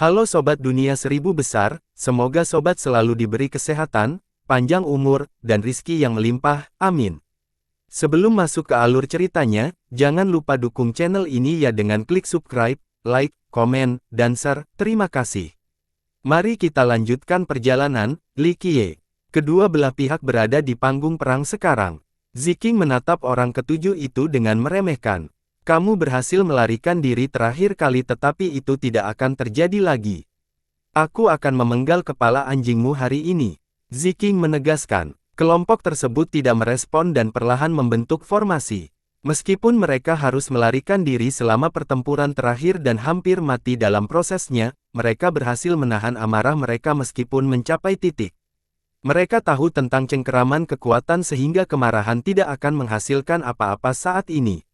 Halo Sobat Dunia Seribu Besar, semoga Sobat selalu diberi kesehatan, panjang umur, dan rizki yang melimpah, amin. Sebelum masuk ke alur ceritanya, jangan lupa dukung channel ini ya dengan klik subscribe, like, komen, dan share, terima kasih. Mari kita lanjutkan perjalanan, Li Qiye. Kedua belah pihak berada di panggung perang sekarang. Ziking menatap orang ketujuh itu dengan meremehkan. Kamu berhasil melarikan diri terakhir kali tetapi itu tidak akan terjadi lagi. Aku akan memenggal kepala anjingmu hari ini. Ziking menegaskan. Kelompok tersebut tidak merespon dan perlahan membentuk formasi. Meskipun mereka harus melarikan diri selama pertempuran terakhir dan hampir mati dalam prosesnya, mereka berhasil menahan amarah mereka meskipun mencapai titik. Mereka tahu tentang cengkeraman kekuatan sehingga kemarahan tidak akan menghasilkan apa-apa saat ini.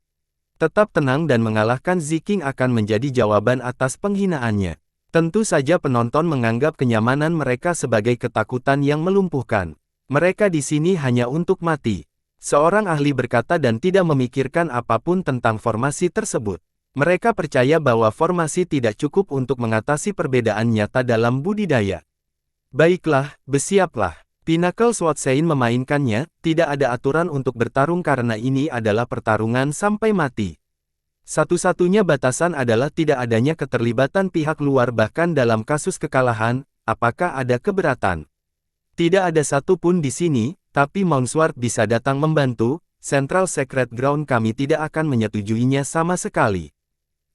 Tetap tenang dan mengalahkan Ziking akan menjadi jawaban atas penghinaannya. Tentu saja penonton menganggap kenyamanan mereka sebagai ketakutan yang melumpuhkan. Mereka di sini hanya untuk mati. Seorang ahli berkata dan tidak memikirkan apapun tentang formasi tersebut. Mereka percaya bahwa formasi tidak cukup untuk mengatasi perbedaan nyata dalam budidaya. Baiklah, bersiaplah. Pinnacle Sword Sein memainkannya, tidak ada aturan untuk bertarung karena ini adalah pertarungan sampai mati. Satu-satunya batasan adalah tidak adanya keterlibatan pihak luar bahkan dalam kasus kekalahan, apakah ada keberatan? Tidak ada satupun di sini, tapi Mounsward bisa datang membantu, Central Secret Ground kami tidak akan menyetujuinya sama sekali.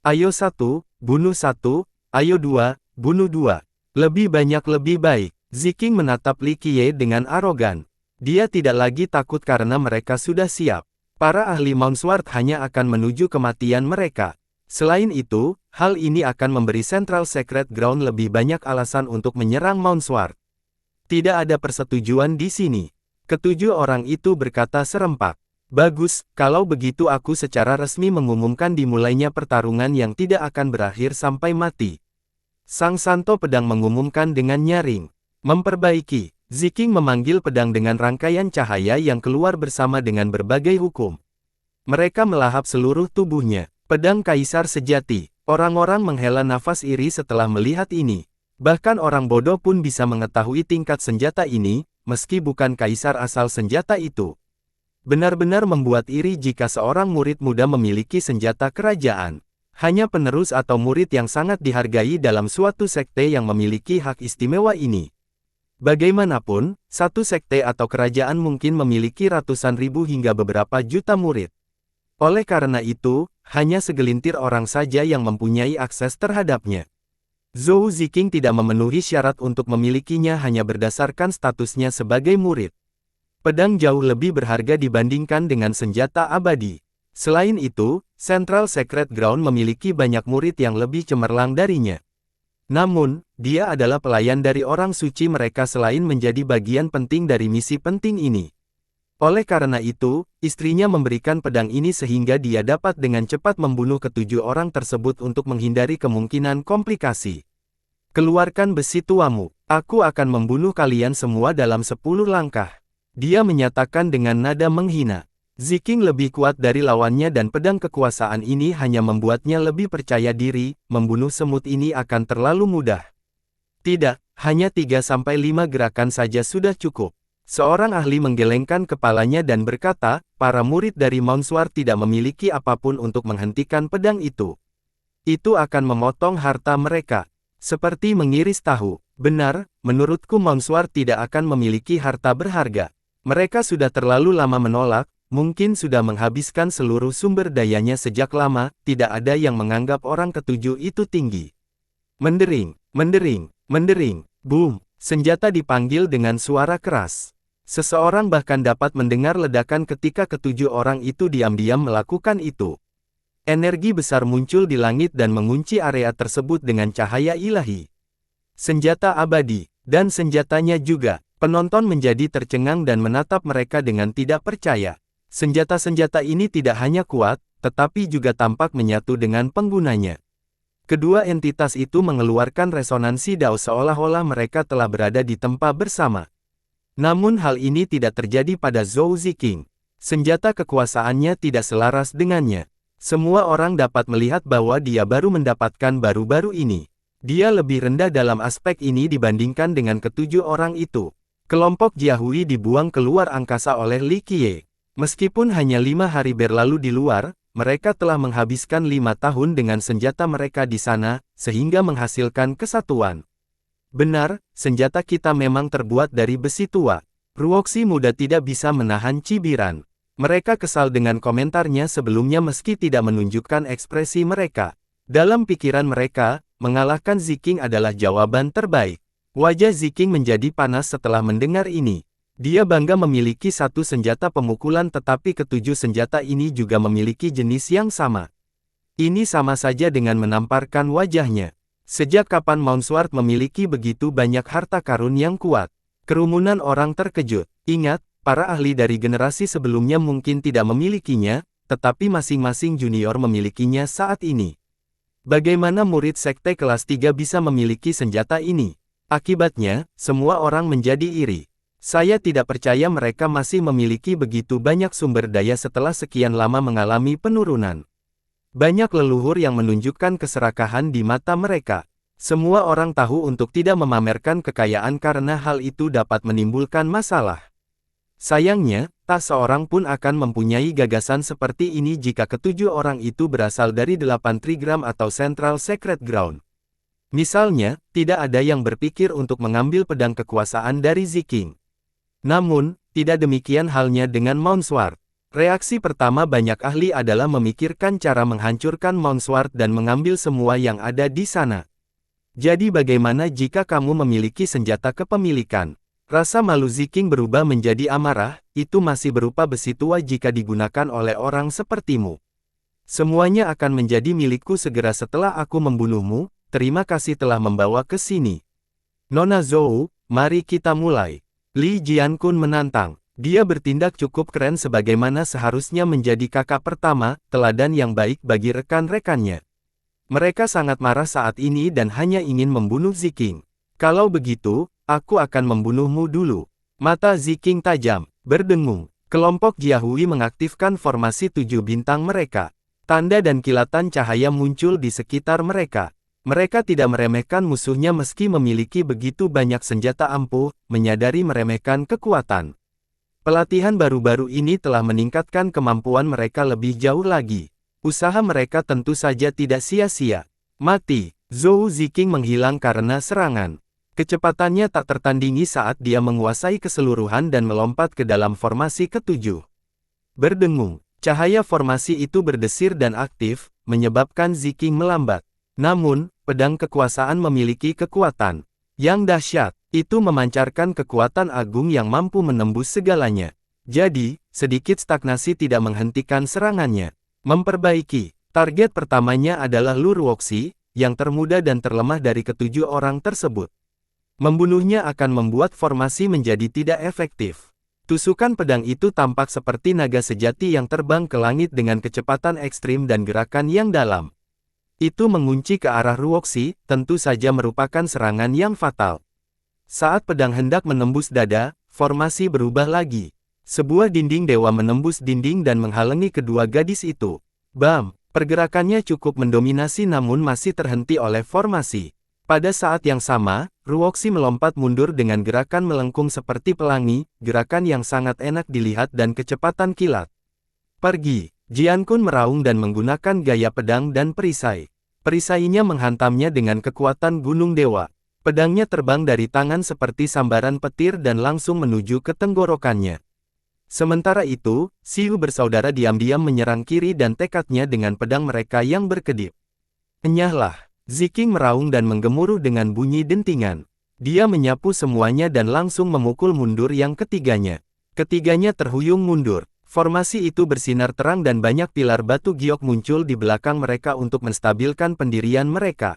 Ayo satu, bunuh satu, ayo dua, bunuh dua. Lebih banyak lebih baik. Ziking menatap Li Qiye dengan arogan. Dia tidak lagi takut karena mereka sudah siap. Para ahli Mounsward hanya akan menuju kematian mereka. Selain itu, hal ini akan memberi Central Secret Ground lebih banyak alasan untuk menyerang Mounsward. Tidak ada persetujuan di sini. Ketujuh orang itu berkata serempak. Bagus, kalau begitu aku secara resmi mengumumkan dimulainya pertarungan yang tidak akan berakhir sampai mati. Sang Santo Pedang mengumumkan dengan nyaring. Memperbaiki, Ziking memanggil pedang dengan rangkaian cahaya yang keluar bersama dengan berbagai hukum. Mereka melahap seluruh tubuhnya. Pedang Kaisar sejati. Orang-orang menghela nafas iri setelah melihat ini. Bahkan orang bodoh pun bisa mengetahui tingkat senjata ini, meski bukan Kaisar asal senjata itu. Benar-benar membuat iri jika seorang murid muda memiliki senjata kerajaan. Hanya penerus atau murid yang sangat dihargai dalam suatu sekte yang memiliki hak istimewa ini. Bagaimanapun, satu sekte atau kerajaan mungkin memiliki ratusan ribu hingga beberapa juta murid. Oleh karena itu, hanya segelintir orang saja yang mempunyai akses terhadapnya. Zhou Ziking tidak memenuhi syarat untuk memilikinya hanya berdasarkan statusnya sebagai murid. Pedang jauh lebih berharga dibandingkan dengan senjata abadi. Selain itu, Central Secret Ground memiliki banyak murid yang lebih cemerlang darinya. Namun, dia adalah pelayan dari orang suci mereka selain menjadi bagian penting dari misi penting ini. Oleh karena itu, istrinya memberikan pedang ini sehingga dia dapat dengan cepat membunuh ketujuh orang tersebut untuk menghindari kemungkinan komplikasi. Keluarkan besi tuamu, aku akan membunuh kalian semua dalam 10 langkah. Dia menyatakan dengan nada menghina. Ziking lebih kuat dari lawannya dan pedang kekuasaan ini hanya membuatnya lebih percaya diri, membunuh semut ini akan terlalu mudah. Tidak, hanya 3-5 gerakan saja sudah cukup. Seorang ahli menggelengkan kepalanya dan berkata, para murid dari Mounsward tidak memiliki apapun untuk menghentikan pedang itu. Itu akan memotong harta mereka. Seperti mengiris tahu. Benar, menurutku Mounsward tidak akan memiliki harta berharga. Mereka sudah terlalu lama menolak. Mungkin sudah menghabiskan seluruh sumber dayanya sejak lama, tidak ada yang menganggap orang ketujuh itu tinggi. Mendering, mendering, mendering, boom, senjata dipanggil dengan suara keras. Seseorang bahkan dapat mendengar ledakan ketika ketujuh orang itu diam-diam melakukan itu. Energi besar muncul di langit dan mengunci area tersebut dengan cahaya ilahi. Senjata abadi, dan senjatanya juga, penonton menjadi tercengang dan menatap mereka dengan tidak percaya. Senjata-senjata ini tidak hanya kuat, tetapi juga tampak menyatu dengan penggunanya. Kedua entitas itu mengeluarkan resonansi dao seolah-olah mereka telah berada di tempat bersama. Namun hal ini tidak terjadi pada Zhou Ziking. Senjata kekuasaannya tidak selaras dengannya. Semua orang dapat melihat bahwa dia baru mendapatkan baru-baru ini. Dia lebih rendah dalam aspek ini dibandingkan dengan ketujuh orang itu. Kelompok Jiahui dibuang keluar angkasa oleh Li Qiye. Meskipun hanya 5 hari berlalu di luar, mereka telah menghabiskan 5 tahun dengan senjata mereka di sana, sehingga menghasilkan kesatuan. Benar, senjata kita memang terbuat dari besi tua. Ruoxi muda tidak bisa menahan cibiran. Mereka kesal dengan komentarnya sebelumnya meski tidak menunjukkan ekspresi mereka. Dalam pikiran mereka, mengalahkan Ziking adalah jawaban terbaik. Wajah Ziking menjadi panas setelah mendengar ini. Dia bangga memiliki satu senjata pemukulan tetapi ketujuh senjata ini juga memiliki jenis yang sama. Ini sama saja dengan menamparkan wajahnya. Sejak kapan Mounsward memiliki begitu banyak harta karun yang kuat? Kerumunan orang terkejut. Ingat, para ahli dari generasi sebelumnya mungkin tidak memilikinya, tetapi masing-masing junior memilikinya saat ini. Bagaimana murid sekte kelas 3 bisa memiliki senjata ini? Akibatnya, semua orang menjadi iri. Saya tidak percaya mereka masih memiliki begitu banyak sumber daya setelah sekian lama mengalami penurunan. Banyak leluhur yang menunjukkan keserakahan di mata mereka. Semua orang tahu untuk tidak memamerkan kekayaan karena hal itu dapat menimbulkan masalah. Sayangnya, tak seorang pun akan mempunyai gagasan seperti ini jika ketujuh orang itu berasal dari 8 Trigram atau Central Secret Ground. Misalnya, tidak ada yang berpikir untuk mengambil pedang kekuasaan dari Ziking. Namun, tidak demikian halnya dengan Mounsward. Reaksi pertama banyak ahli adalah memikirkan cara menghancurkan Mounsward dan mengambil semua yang ada di sana. Jadi bagaimana jika kamu memiliki senjata kepemilikan? Rasa malu Ziking berubah menjadi amarah, itu masih berupa besi tua jika digunakan oleh orang sepertimu. Semuanya akan menjadi milikku segera setelah aku membunuhmu, terima kasih telah membawa ke sini. Nona Zhou, mari kita mulai. Li Jiankun menantang. Dia bertindak cukup keren sebagaimana seharusnya menjadi kakak pertama, teladan yang baik bagi rekan-rekannya. Mereka sangat marah saat ini dan hanya ingin membunuh Ziking. Kalau begitu, aku akan membunuhmu dulu. Mata Ziking tajam, berdengung. Kelompok Jiahui mengaktifkan formasi 7 bintang mereka. Tanda dan kilatan cahaya muncul di sekitar mereka. Mereka tidak meremehkan musuhnya meski memiliki begitu banyak senjata ampuh, menyadari meremehkan kekuatan. Pelatihan baru-baru ini telah meningkatkan kemampuan mereka lebih jauh lagi. Usaha mereka tentu saja tidak sia-sia. Mati, Zhou Ziking menghilang karena serangan. Kecepatannya tak tertandingi saat dia menguasai keseluruhan dan melompat ke dalam formasi ketujuh. Berdengung, cahaya formasi itu berdesir dan aktif, menyebabkan Ziking melambat. Namun, pedang kekuasaan memiliki kekuatan yang dahsyat. Itu memancarkan kekuatan agung yang mampu menembus segalanya. Jadi, sedikit stagnasi tidak menghentikan serangannya. Memperbaiki. Target pertamanya adalah Lu Ruoxi, yang termuda dan terlemah dari ketujuh orang tersebut. Membunuhnya akan membuat formasi menjadi tidak efektif. Tusukan pedang itu tampak seperti naga sejati yang terbang ke langit dengan kecepatan ekstrim dan gerakan yang dalam. Itu mengunci ke arah Ruoxi, tentu saja merupakan serangan yang fatal. Saat pedang hendak menembus dada, formasi berubah lagi. Sebuah dinding dewa menembus dinding dan menghalangi kedua gadis itu. Bam! Pergerakannya cukup mendominasi namun masih terhenti oleh formasi. Pada saat yang sama, Ruoxi melompat mundur dengan gerakan melengkung seperti pelangi, gerakan yang sangat enak dilihat dan kecepatan kilat. Pergi! Jiankun meraung dan menggunakan gaya pedang dan perisai. Perisainya menghantamnya dengan kekuatan gunung dewa. Pedangnya terbang dari tangan seperti sambaran petir dan langsung menuju ke tenggorokannya. Sementara itu, Xiu bersaudara diam-diam menyerang kiri dan tekadnya dengan pedang mereka yang berkedip. Enyahlah! Ziking meraung dan menggemuruh dengan bunyi dentingan. Dia menyapu semuanya dan langsung memukul mundur yang ketiganya. Ketiganya terhuyung mundur. Formasi itu bersinar terang dan banyak pilar batu giok muncul di belakang mereka untuk menstabilkan pendirian mereka.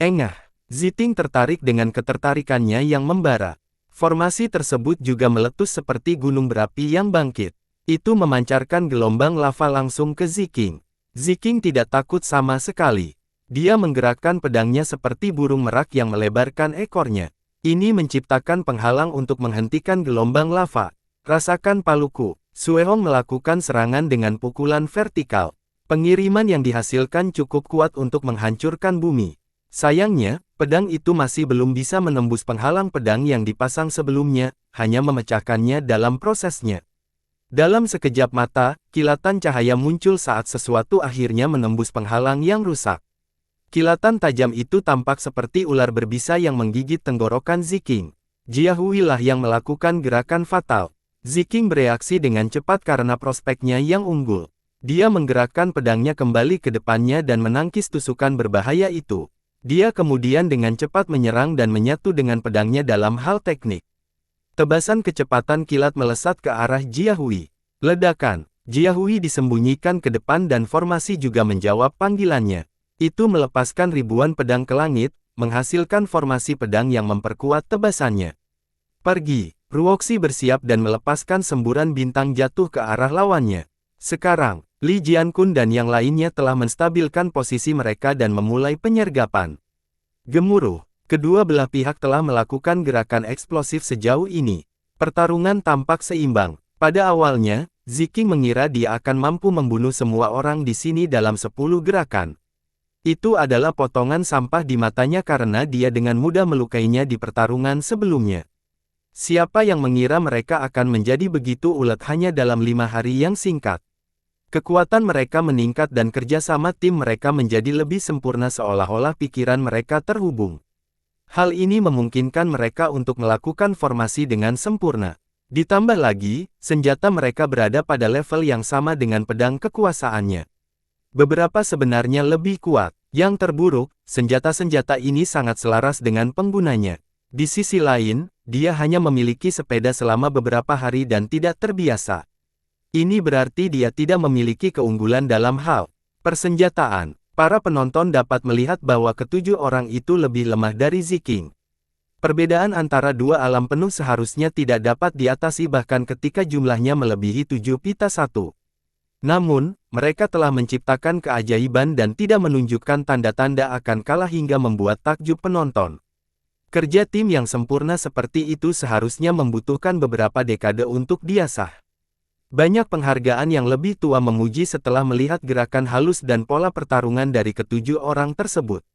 Engah! Ziting tertarik dengan ketertarikannya yang membara. Formasi tersebut juga meletus seperti gunung berapi yang bangkit. Itu memancarkan gelombang lava langsung ke Ziking. Ziking tidak takut sama sekali. Dia menggerakkan pedangnya seperti burung merak yang melebarkan ekornya. Ini menciptakan penghalang untuk menghentikan gelombang lava. Rasakan paluku. Suehong melakukan serangan dengan pukulan vertikal. Pengiriman yang dihasilkan cukup kuat untuk menghancurkan bumi. Sayangnya, pedang itu masih belum bisa menembus penghalang pedang yang dipasang sebelumnya, hanya memecahkannya dalam prosesnya. Dalam sekejap mata, kilatan cahaya muncul saat sesuatu akhirnya menembus penghalang yang rusak. Kilatan tajam itu tampak seperti ular berbisa yang menggigit tenggorokan Ziking. Jiahui lah yang melakukan gerakan fatal. Ziking bereaksi dengan cepat karena prospeknya yang unggul. Dia menggerakkan pedangnya kembali ke depannya dan menangkis tusukan berbahaya itu. Dia kemudian dengan cepat menyerang dan menyatu dengan pedangnya dalam hal teknik. Tebasan kecepatan kilat melesat ke arah Jiahui. Ledakan. Jiahui disembunyikan ke depan dan formasi juga menjawab panggilannya. Itu melepaskan ribuan pedang ke langit, menghasilkan formasi pedang yang memperkuat tebasannya. Pergi. Ruoxi bersiap dan melepaskan semburan bintang jatuh ke arah lawannya. Sekarang, Li Jiankun dan yang lainnya telah menstabilkan posisi mereka dan memulai penyergapan. Gemuruh. Kedua belah pihak telah melakukan gerakan eksplosif sejauh ini. Pertarungan tampak seimbang. Pada awalnya, Ziking mengira dia akan mampu membunuh semua orang di sini dalam 10 gerakan. Itu adalah potongan sampah di matanya karena dia dengan mudah melukainya di pertarungan sebelumnya. Siapa yang mengira mereka akan menjadi begitu ulet hanya dalam 5 hari yang singkat? Kekuatan mereka meningkat dan kerjasama tim mereka menjadi lebih sempurna seolah-olah pikiran mereka terhubung. Hal ini memungkinkan mereka untuk melakukan formasi dengan sempurna. Ditambah lagi, senjata mereka berada pada level yang sama dengan pedang kekuasaannya. Beberapa sebenarnya lebih kuat. Yang terburuk, senjata-senjata ini sangat selaras dengan penggunanya. Di sisi lain, dia hanya memiliki sepeda selama beberapa hari dan tidak terbiasa. Ini berarti dia tidak memiliki keunggulan dalam hal persenjataan. Para penonton dapat melihat bahwa ketujuh orang itu lebih lemah dari Ziking. Perbedaan antara dua alam penuh seharusnya tidak dapat diatasi bahkan ketika jumlahnya melebihi 7/1. Namun, mereka telah menciptakan keajaiban dan tidak menunjukkan tanda-tanda akan kalah hingga membuat takjub penonton. Kerja tim yang sempurna seperti itu seharusnya membutuhkan beberapa dekade untuk diasah. Banyak penghargaan yang lebih tua memuji setelah melihat gerakan halus dan pola pertarungan dari ketujuh orang tersebut.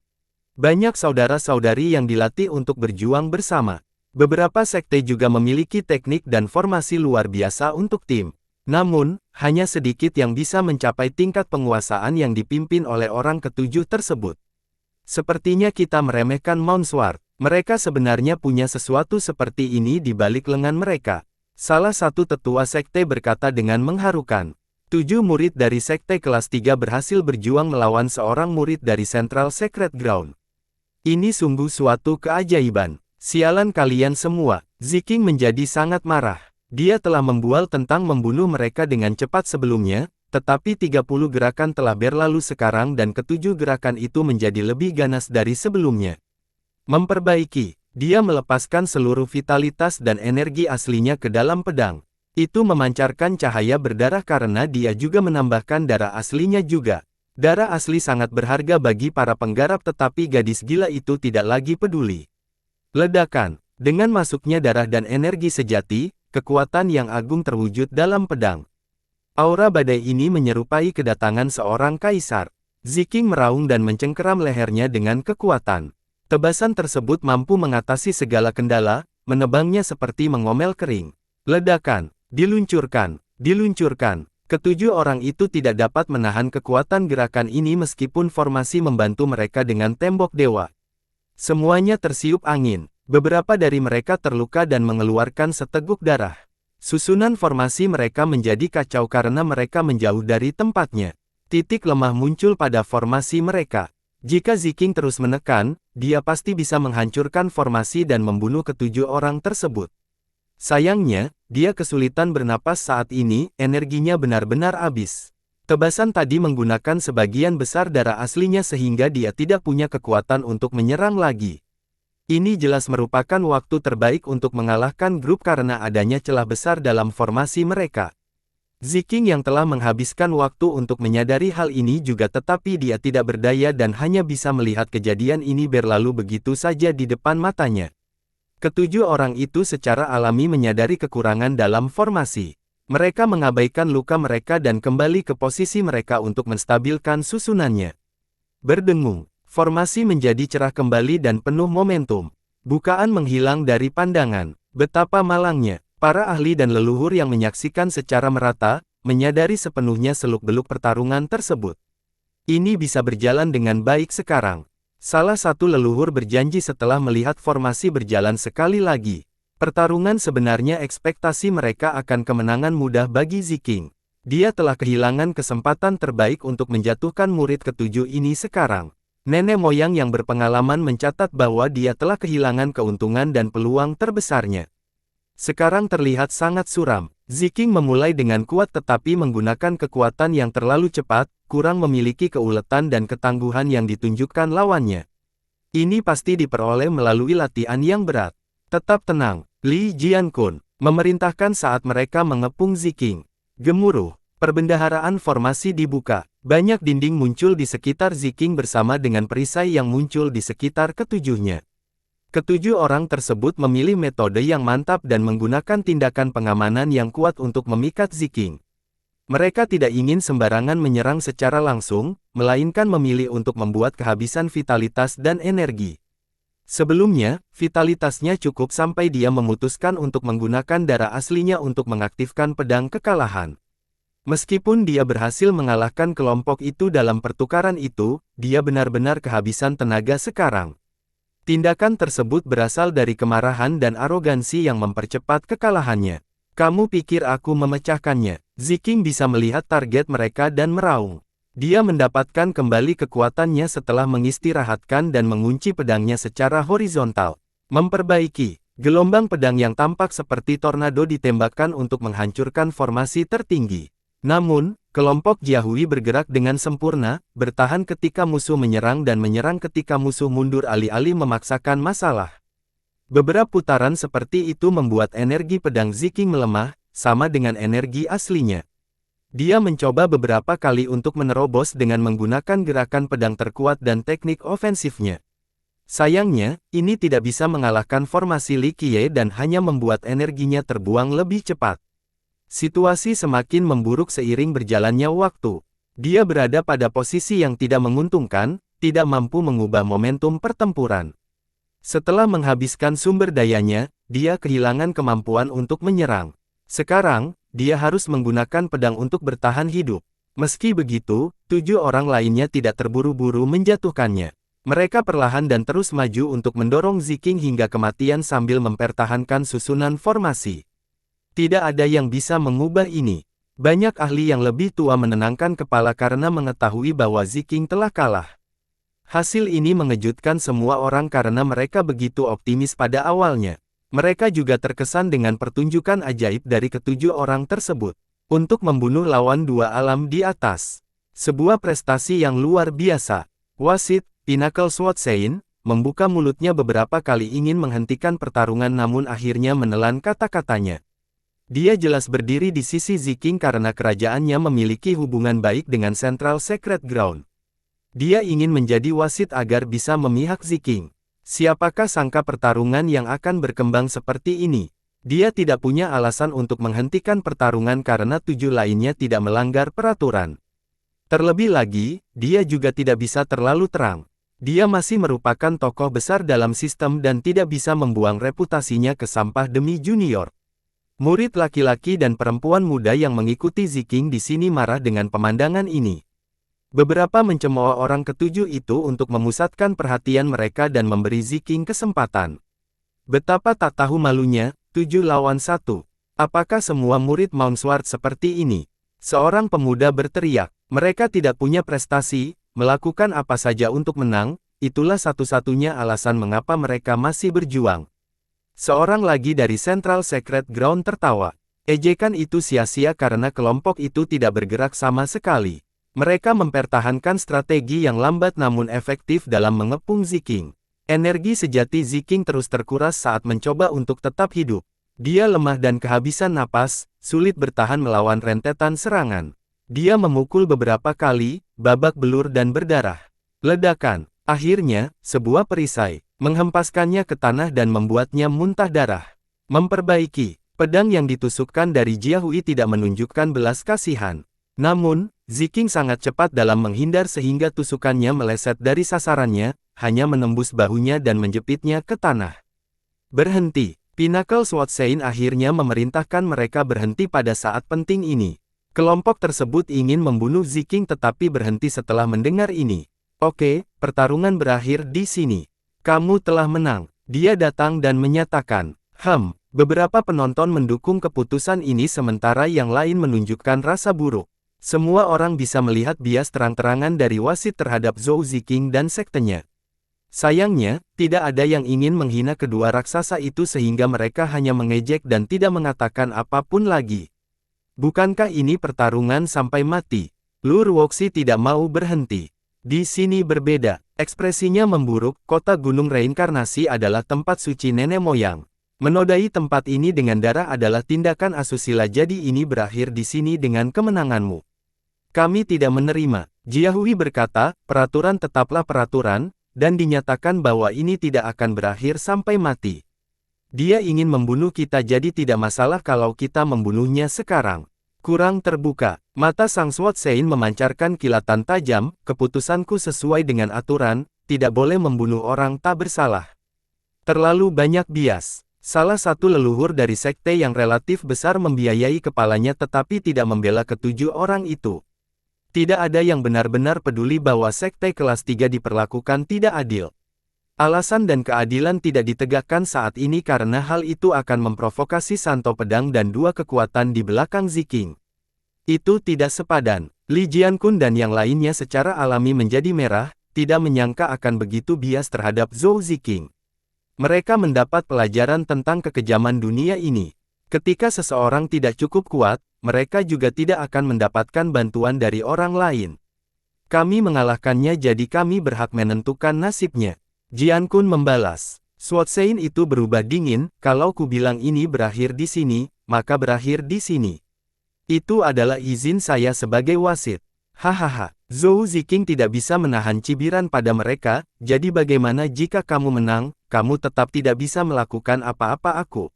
Banyak saudara-saudari yang dilatih untuk berjuang bersama. Beberapa sekte juga memiliki teknik dan formasi luar biasa untuk tim. Namun, hanya sedikit yang bisa mencapai tingkat penguasaan yang dipimpin oleh orang ketujuh tersebut. Sepertinya kita meremehkan Mount Sword. Mereka sebenarnya punya sesuatu seperti ini di balik lengan mereka. Salah satu tetua sekte berkata dengan mengharukan. 7 murid dari sekte kelas 3 berhasil berjuang melawan seorang murid dari Central Secret Ground. Ini sungguh suatu keajaiban. Sialan kalian semua. Ziking menjadi sangat marah. Dia telah membual tentang membunuh mereka dengan cepat sebelumnya, tetapi 30 gerakan telah berlalu sekarang dan ketujuh gerakan itu menjadi lebih ganas dari sebelumnya. Memperbaiki. Dia melepaskan seluruh vitalitas dan energi aslinya ke dalam pedang. Itu memancarkan cahaya berdarah karena dia juga menambahkan darah aslinya juga. Darah asli sangat berharga bagi para penggarap tetapi gadis gila itu tidak lagi peduli. Ledakan. Dengan masuknya darah dan energi sejati, kekuatan yang agung terwujud dalam pedang. Aura badai ini menyerupai kedatangan seorang kaisar. Ziking meraung dan mencengkeram lehernya dengan kekuatan. Tebasan tersebut mampu mengatasi segala kendala, menebangnya seperti mengomel kering. Ledakan, diluncurkan, diluncurkan. Ketujuh orang itu tidak dapat menahan kekuatan gerakan ini meskipun formasi membantu mereka dengan tembok dewa. Semuanya tersiup angin. Beberapa dari mereka terluka dan mengeluarkan seteguk darah. Susunan formasi mereka menjadi kacau karena mereka menjauh dari tempatnya. Titik lemah muncul pada formasi mereka. Jika Ziking terus menekan, dia pasti bisa menghancurkan formasi dan membunuh ketujuh orang tersebut. Sayangnya, dia kesulitan bernapas saat ini, energinya benar-benar habis. Tebasan tadi menggunakan sebagian besar darah aslinya sehingga dia tidak punya kekuatan untuk menyerang lagi. Ini jelas merupakan waktu terbaik untuk mengalahkan grup karena adanya celah besar dalam formasi mereka. Ziking yang telah menghabiskan waktu untuk menyadari hal ini juga tetapi dia tidak berdaya dan hanya bisa melihat kejadian ini berlalu begitu saja di depan matanya. Ketujuh orang itu secara alami menyadari kekurangan dalam formasi. Mereka mengabaikan luka mereka dan kembali ke posisi mereka untuk menstabilkan susunannya. Berdengung. Formasi menjadi cerah kembali dan penuh momentum. Bukaan menghilang dari pandangan. Betapa malangnya, para ahli dan leluhur yang menyaksikan secara merata, menyadari sepenuhnya seluk-beluk pertarungan tersebut. Ini bisa berjalan dengan baik sekarang. Salah satu leluhur berjanji setelah melihat formasi berjalan sekali lagi. Pertarungan sebenarnya ekspektasi mereka akan kemenangan mudah bagi Ziking. Dia telah kehilangan kesempatan terbaik untuk menjatuhkan murid ketujuh ini sekarang. Nenek moyang yang berpengalaman mencatat bahwa dia telah kehilangan keuntungan dan peluang terbesarnya. Sekarang terlihat sangat suram. Ziking memulai dengan kuat tetapi menggunakan kekuatan yang terlalu cepat, kurang memiliki keuletan dan ketangguhan yang ditunjukkan lawannya. Ini pasti diperoleh melalui latihan yang berat. Tetap tenang, Li Jiankun memerintahkan saat mereka mengepung Ziking. Gemuruh, perbendaharaan formasi dibuka. Banyak dinding muncul di sekitar Ziking bersama dengan perisai yang muncul di sekitar ketujuhnya. Ketujuh orang tersebut memilih metode yang mantap dan menggunakan tindakan pengamanan yang kuat untuk memikat Ziking. Mereka tidak ingin sembarangan menyerang secara langsung, melainkan memilih untuk membuat kehabisan vitalitas dan energi. Sebelumnya, vitalitasnya cukup sampai dia memutuskan untuk menggunakan darah aslinya untuk mengaktifkan pedang kekalahan. Meskipun dia berhasil mengalahkan kelompok itu dalam pertukaran itu, dia benar-benar kehabisan tenaga sekarang. Tindakan tersebut berasal dari kemarahan dan arogansi yang mempercepat kekalahannya. Kamu pikir aku memecahkannya? Ziking bisa melihat target mereka dan meraung. Dia mendapatkan kembali kekuatannya setelah mengistirahatkan dan mengunci pedangnya secara horizontal. Memperbaiki. Gelombang pedang yang tampak seperti tornado ditembakkan untuk menghancurkan formasi tertinggi. Namun, kelompok Jiahui bergerak dengan sempurna, bertahan ketika musuh menyerang dan menyerang ketika musuh mundur alih-alih memaksakan masalah. Beberapa putaran seperti itu membuat energi pedang Ziking melemah, sama dengan energi aslinya. Dia mencoba beberapa kali untuk menerobos dengan menggunakan gerakan pedang terkuat dan teknik ofensifnya. Sayangnya, ini tidak bisa mengalahkan formasi Li Qiye dan hanya membuat energinya terbuang lebih cepat. Situasi semakin memburuk seiring berjalannya waktu. Dia berada pada posisi yang tidak menguntungkan, tidak mampu mengubah momentum pertempuran. Setelah menghabiskan sumber dayanya, dia kehilangan kemampuan untuk menyerang. Sekarang, dia harus menggunakan pedang untuk bertahan hidup. Meski begitu, 7 orang lainnya tidak terburu-buru menjatuhkannya. Mereka perlahan dan terus maju untuk mendorong Ziking hingga kematian sambil mempertahankan susunan formasi. Tidak ada yang bisa mengubah ini. Banyak ahli yang lebih tua menenangkan kepala karena mengetahui bahwa Ziking telah kalah. Hasil ini mengejutkan semua orang karena mereka begitu optimis pada awalnya. Mereka juga terkesan dengan pertunjukan ajaib dari ketujuh orang tersebut. Untuk membunuh lawan dua alam di atas. Sebuah prestasi yang luar biasa. Wasit, Pinnacle Sword Sein, membuka mulutnya beberapa kali ingin menghentikan pertarungan namun akhirnya menelan kata-katanya. Dia jelas berdiri di sisi Ziking karena kerajaannya memiliki hubungan baik dengan Central Sacred Ground. Dia ingin menjadi wasit agar bisa memihak Ziking. Siapakah sangka pertarungan yang akan berkembang seperti ini? Dia tidak punya alasan untuk menghentikan pertarungan karena 7 lainnya tidak melanggar peraturan. Terlebih lagi, dia juga tidak bisa terlalu terang. Dia masih merupakan tokoh besar dalam sistem dan tidak bisa membuang reputasinya ke sampah demi junior. Murid laki-laki dan perempuan muda yang mengikuti Ziking di sini marah dengan pemandangan ini. Beberapa mencemooh orang ketujuh itu untuk memusatkan perhatian mereka dan memberi Ziking kesempatan. Betapa tak tahu malunya, 7 lawan 1. Apakah semua murid Mount Sword seperti ini? Seorang pemuda berteriak. Mereka tidak punya prestasi, melakukan apa saja untuk menang, itulah satu-satunya alasan mengapa mereka masih berjuang. Seorang lagi dari Central Sacred Ground tertawa. Ejekan itu sia-sia karena kelompok itu tidak bergerak sama sekali. Mereka mempertahankan strategi yang lambat namun efektif dalam mengepung Ziking. Energi sejati Ziking terus terkuras saat mencoba untuk tetap hidup. Dia lemah dan kehabisan napas, sulit bertahan melawan rentetan serangan. Dia memukul beberapa kali, babak belur dan berdarah. Ledakan. Akhirnya, sebuah perisai menghempaskannya ke tanah dan membuatnya muntah darah. Memperbaiki. Pedang yang ditusukkan dari Jiahui tidak menunjukkan belas kasihan. Namun, Ziking sangat cepat dalam menghindar sehingga tusukannya meleset dari sasarannya, hanya menembus bahunya dan menjepitnya ke tanah. Berhenti. Pinnacle Sword Sein akhirnya memerintahkan mereka berhenti pada saat penting ini. Kelompok tersebut ingin membunuh Ziking tetapi berhenti setelah mendengar ini. Oke, pertarungan berakhir di sini. Kamu telah menang. Dia datang dan menyatakan, beberapa penonton mendukung keputusan ini sementara yang lain menunjukkan rasa buruk. Semua orang bisa melihat bias terang-terangan dari wasit terhadap Zhou Ziking dan sektenya. Sayangnya, tidak ada yang ingin menghina kedua raksasa itu sehingga mereka hanya mengejek dan tidak mengatakan apapun lagi. Bukankah ini pertarungan sampai mati? Lu Ruoxi tidak mau berhenti. Di sini berbeda. Ekspresinya memburuk. Kota Gunung Reinkarnasi adalah tempat suci nenek moyang. Menodai tempat ini dengan darah adalah tindakan asusila, jadi ini berakhir di sini dengan kemenanganmu. Kami tidak menerima. Jiahui berkata, peraturan tetaplah peraturan, dan dinyatakan bahwa ini tidak akan berakhir sampai mati. Dia ingin membunuh kita, jadi tidak masalah kalau kita membunuhnya sekarang. Kurang terbuka. Mata Sang Sword Sein memancarkan kilatan tajam. Keputusanku sesuai dengan aturan, tidak boleh membunuh orang tak bersalah. Terlalu banyak bias. Salah satu leluhur dari sekte yang relatif besar membiayai kepalanya tetapi tidak membela ketujuh orang itu. Tidak ada yang benar-benar peduli bahwa sekte kelas 3 diperlakukan tidak adil. Alasan dan keadilan tidak ditegakkan saat ini karena hal itu akan memprovokasi Santo Pedang dan dua kekuatan di belakang Ziking. Itu tidak sepadan. Li Jiankun dan yang lainnya secara alami menjadi merah, tidak menyangka akan begitu bias terhadap Zhou Ziking. Mereka mendapat pelajaran tentang kekejaman dunia ini. Ketika seseorang tidak cukup kuat, mereka juga tidak akan mendapatkan bantuan dari orang lain. Kami mengalahkannya, jadi kami berhak menentukan nasibnya. Jiankun membalas. Sword Sein itu berubah dingin, kalau ku bilang ini berakhir di sini, maka berakhir di sini. Itu adalah izin saya sebagai wasit. Hahaha, Zhou Ziking tidak bisa menahan cibiran pada mereka, jadi bagaimana jika kamu menang, kamu tetap tidak bisa melakukan apa-apa aku.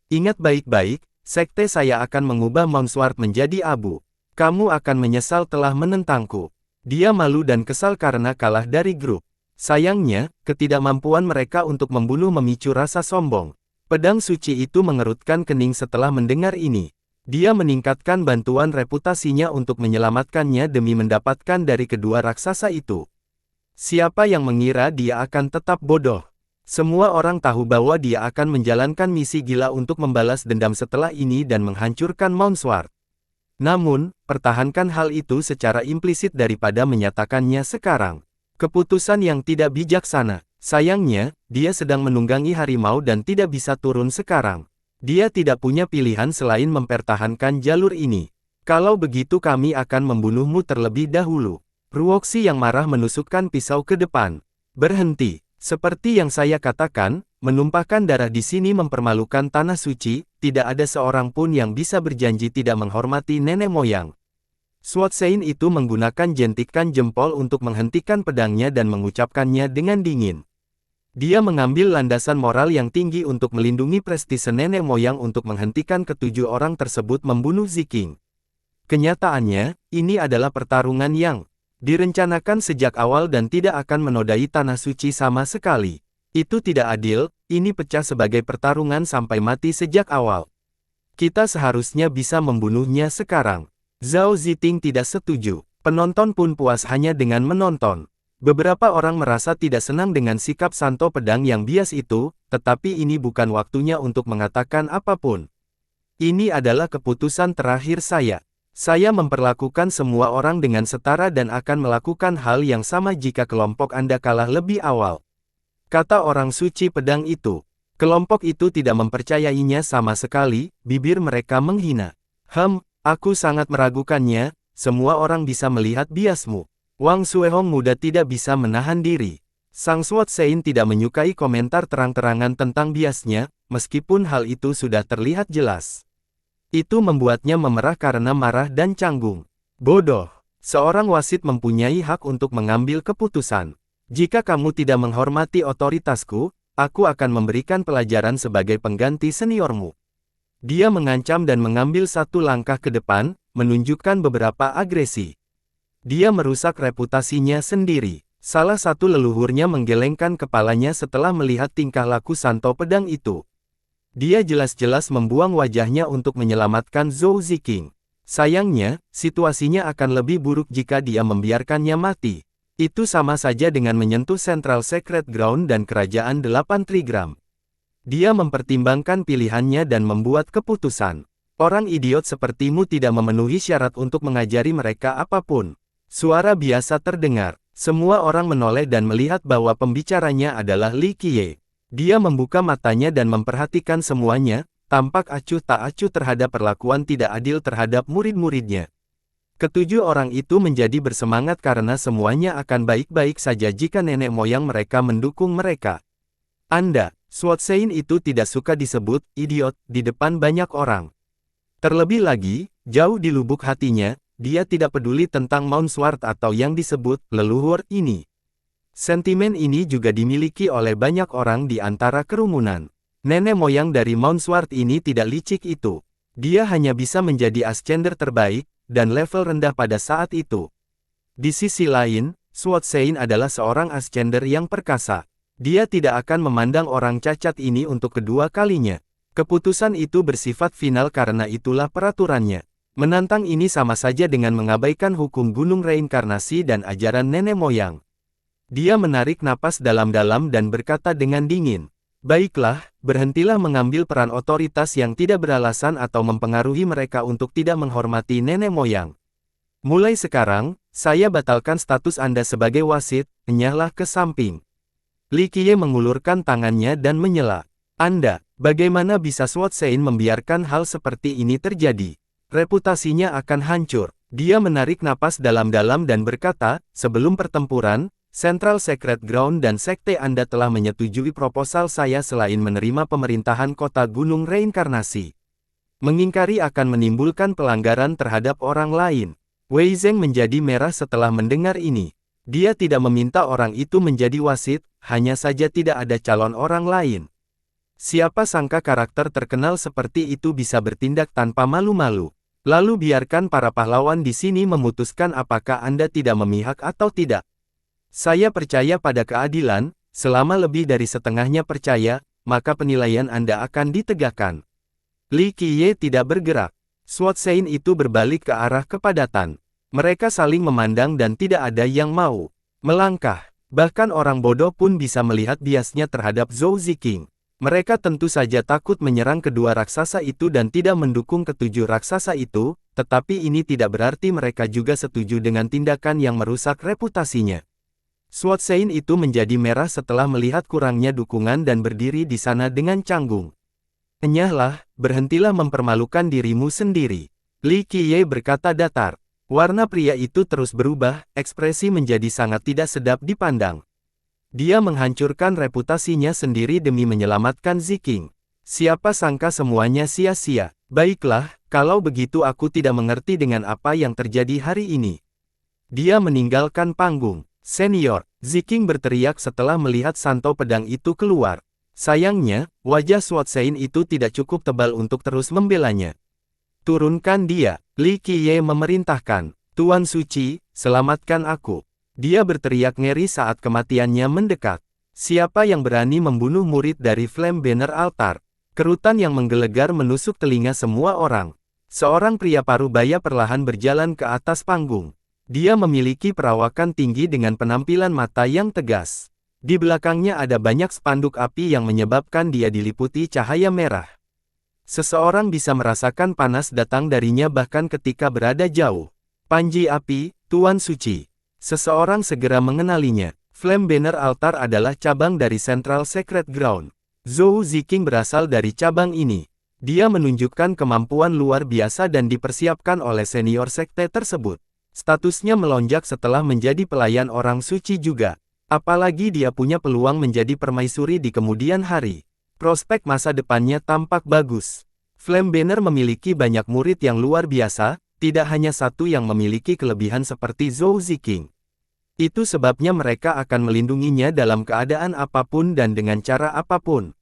Ingat baik-baik, sekte saya akan mengubah Mounsward menjadi abu. Kamu akan menyesal telah menentangku. Dia malu dan kesal karena kalah dari grup. Sayangnya, ketidakmampuan mereka untuk membunuh memicu rasa sombong. Pedang suci itu mengerutkan kening setelah mendengar ini. Dia meningkatkan bantuan reputasinya untuk menyelamatkannya demi mendapatkan dari kedua raksasa itu. Siapa yang mengira dia akan tetap bodoh? Semua orang tahu bahwa dia akan menjalankan misi gila untuk membalas dendam setelah ini dan menghancurkan Mounsward. Namun, pertahankan hal itu secara implisit daripada menyatakannya sekarang. Keputusan yang tidak bijaksana. Sayangnya, dia sedang menunggangi harimau dan tidak bisa turun sekarang. Dia tidak punya pilihan selain mempertahankan jalur ini. Kalau begitu kami akan membunuhmu terlebih dahulu. Ruoxi yang marah menusukkan pisau ke depan. Berhenti. Seperti yang saya katakan, menumpahkan darah di sini mempermalukan tanah suci, tidak ada seorang pun yang bisa berjanji tidak menghormati nenek moyang. Sword Sein itu menggunakan jentikan jempol untuk menghentikan pedangnya dan mengucapkannya dengan dingin. Dia mengambil landasan moral yang tinggi untuk melindungi prestise nenek moyang untuk menghentikan ketujuh orang tersebut membunuh Ziking. Kenyataannya, ini adalah pertarungan yang direncanakan sejak awal dan tidak akan menodai tanah suci sama sekali. Itu tidak adil, ini pecah sebagai pertarungan sampai mati sejak awal. Kita seharusnya bisa membunuhnya sekarang. Zhao Ziting tidak setuju. Penonton pun puas hanya dengan menonton. Beberapa orang merasa tidak senang dengan sikap Santo Pedang yang bias itu, tetapi ini bukan waktunya untuk mengatakan apapun. Ini adalah keputusan terakhir saya. Saya memperlakukan semua orang dengan setara dan akan melakukan hal yang sama jika kelompok Anda kalah lebih awal. Kata orang suci pedang itu. Kelompok itu tidak mempercayainya sama sekali, bibir mereka menghina. Aku sangat meragukannya, semua orang bisa melihat biasmu. Wang Suehong muda tidak bisa menahan diri. Sang Sword Sein tidak menyukai komentar terang-terangan tentang biasnya, meskipun hal itu sudah terlihat jelas. Itu membuatnya memerah karena marah dan canggung. Bodoh. Seorang wasit mempunyai hak untuk mengambil keputusan. Jika kamu tidak menghormati otoritasku, aku akan memberikan pelajaran sebagai pengganti seniormu. Dia mengancam dan mengambil satu langkah ke depan, menunjukkan beberapa agresi. Dia merusak reputasinya sendiri. Salah satu leluhurnya menggelengkan kepalanya setelah melihat tingkah laku Santo Pedang itu. Dia jelas-jelas membuang wajahnya untuk menyelamatkan Zhou Ziqing. Sayangnya, situasinya akan lebih buruk jika dia membiarkannya mati. Itu sama saja dengan menyentuh Central Sacred Ground dan Kerajaan 8 Trigram. Dia mempertimbangkan pilihannya dan membuat keputusan. Orang idiot sepertimu tidak memenuhi syarat untuk mengajari mereka apapun. Suara biasa terdengar. Semua orang menoleh dan melihat bahwa pembicaranya adalah Li Qiye. Dia membuka matanya dan memperhatikan semuanya, tampak acuh tak acuh terhadap perlakuan tidak adil terhadap murid-muridnya. Ketujuh orang itu menjadi bersemangat karena semuanya akan baik-baik saja jika nenek moyang mereka mendukung mereka. Anda, Swatshain itu tidak suka disebut idiot di depan banyak orang. Terlebih lagi, jauh di lubuk hatinya, dia tidak peduli tentang Mount Sword atau yang disebut leluhur ini. Sentimen ini juga dimiliki oleh banyak orang di antara kerumunan. Nenek moyang dari Mount Sword ini tidak licik itu. Dia hanya bisa menjadi ascender terbaik, dan level rendah pada saat itu. Di sisi lain, Swatshain adalah seorang ascender yang perkasa. Dia tidak akan memandang orang cacat ini untuk kedua kalinya. Keputusan itu bersifat final karena itulah peraturannya. Menantang ini sama saja dengan mengabaikan hukum gunung reinkarnasi dan ajaran nenek moyang. Dia menarik napas dalam-dalam dan berkata dengan dingin, "Baiklah, berhentilah mengambil peran otoritas yang tidak beralasan atau mempengaruhi mereka untuk tidak menghormati nenek moyang. Mulai sekarang, saya batalkan status Anda sebagai wasit, enyahlah ke samping." Li Qiye mengulurkan tangannya dan menyela. "Anda, bagaimana bisa Swatshain membiarkan hal seperti ini terjadi? Reputasinya akan hancur." Dia menarik napas dalam-dalam dan berkata, "Sebelum pertempuran, Central Sacred Ground dan Sekte Anda telah menyetujui proposal saya selain menerima pemerintahan kota Gunung Reinkarnasi. Mengingkari akan menimbulkan pelanggaran terhadap orang lain." Wei Zheng menjadi merah setelah mendengar ini. Dia tidak meminta orang itu menjadi wasit, hanya saja tidak ada calon orang lain. Siapa sangka karakter terkenal seperti itu bisa bertindak tanpa malu-malu. Lalu biarkan para pahlawan di sini memutuskan apakah Anda tidak memihak atau tidak. Saya percaya pada keadilan, selama lebih dari setengahnya percaya, maka penilaian Anda akan ditegakkan. Li Qiye tidak bergerak. Swatshain itu berbalik ke arah kepadatan. Mereka saling memandang dan tidak ada yang mau melangkah. Bahkan orang bodoh pun bisa melihat biasnya terhadap Zhou Ziqing. Mereka tentu saja takut menyerang kedua raksasa itu dan tidak mendukung ketujuh raksasa itu, tetapi ini tidak berarti mereka juga setuju dengan tindakan yang merusak reputasinya. Swatshain itu menjadi merah setelah melihat kurangnya dukungan dan berdiri di sana dengan canggung. "Enyahlah, berhentilah mempermalukan dirimu sendiri." Li Qiye berkata datar. Warna pria itu terus berubah, ekspresi menjadi sangat tidak sedap dipandang. Dia menghancurkan reputasinya sendiri demi menyelamatkan Ziqing. Siapa sangka semuanya sia-sia. Baiklah, kalau begitu aku tidak mengerti dengan apa yang terjadi hari ini. Dia meninggalkan panggung. "Senior," Ziqing berteriak setelah melihat Santo Pedang itu keluar. Sayangnya, wajah Swatshain itu tidak cukup tebal untuk terus membelanya. "Turunkan dia," Li Qiye memerintahkan. "Tuan Suci, selamatkan aku." Dia berteriak ngeri saat kematiannya mendekat. Siapa yang berani membunuh murid dari Flame Banner Altar? Kerutan yang menggelegar menusuk telinga semua orang. Seorang pria parubaya perlahan berjalan ke atas panggung. Dia memiliki perawakan tinggi dengan penampilan mata yang tegas. Di belakangnya ada banyak spanduk api yang menyebabkan dia diliputi cahaya merah. Seseorang bisa merasakan panas datang darinya bahkan ketika berada jauh. "Panji api, Tuan Suci." Seseorang segera mengenalinya. Flame Banner Altar adalah cabang dari Central Sacred Ground. Zhou Ziqing berasal dari cabang ini. Dia menunjukkan kemampuan luar biasa dan dipersiapkan oleh senior sekte tersebut. Statusnya melonjak setelah menjadi pelayan orang suci juga. Apalagi dia punya peluang menjadi permaisuri di kemudian hari. Prospek masa depannya tampak bagus. Flame Banner memiliki banyak murid yang luar biasa, tidak hanya satu yang memiliki kelebihan seperti Zhou Ziqing. Itu sebabnya mereka akan melindunginya dalam keadaan apapun dan dengan cara apapun.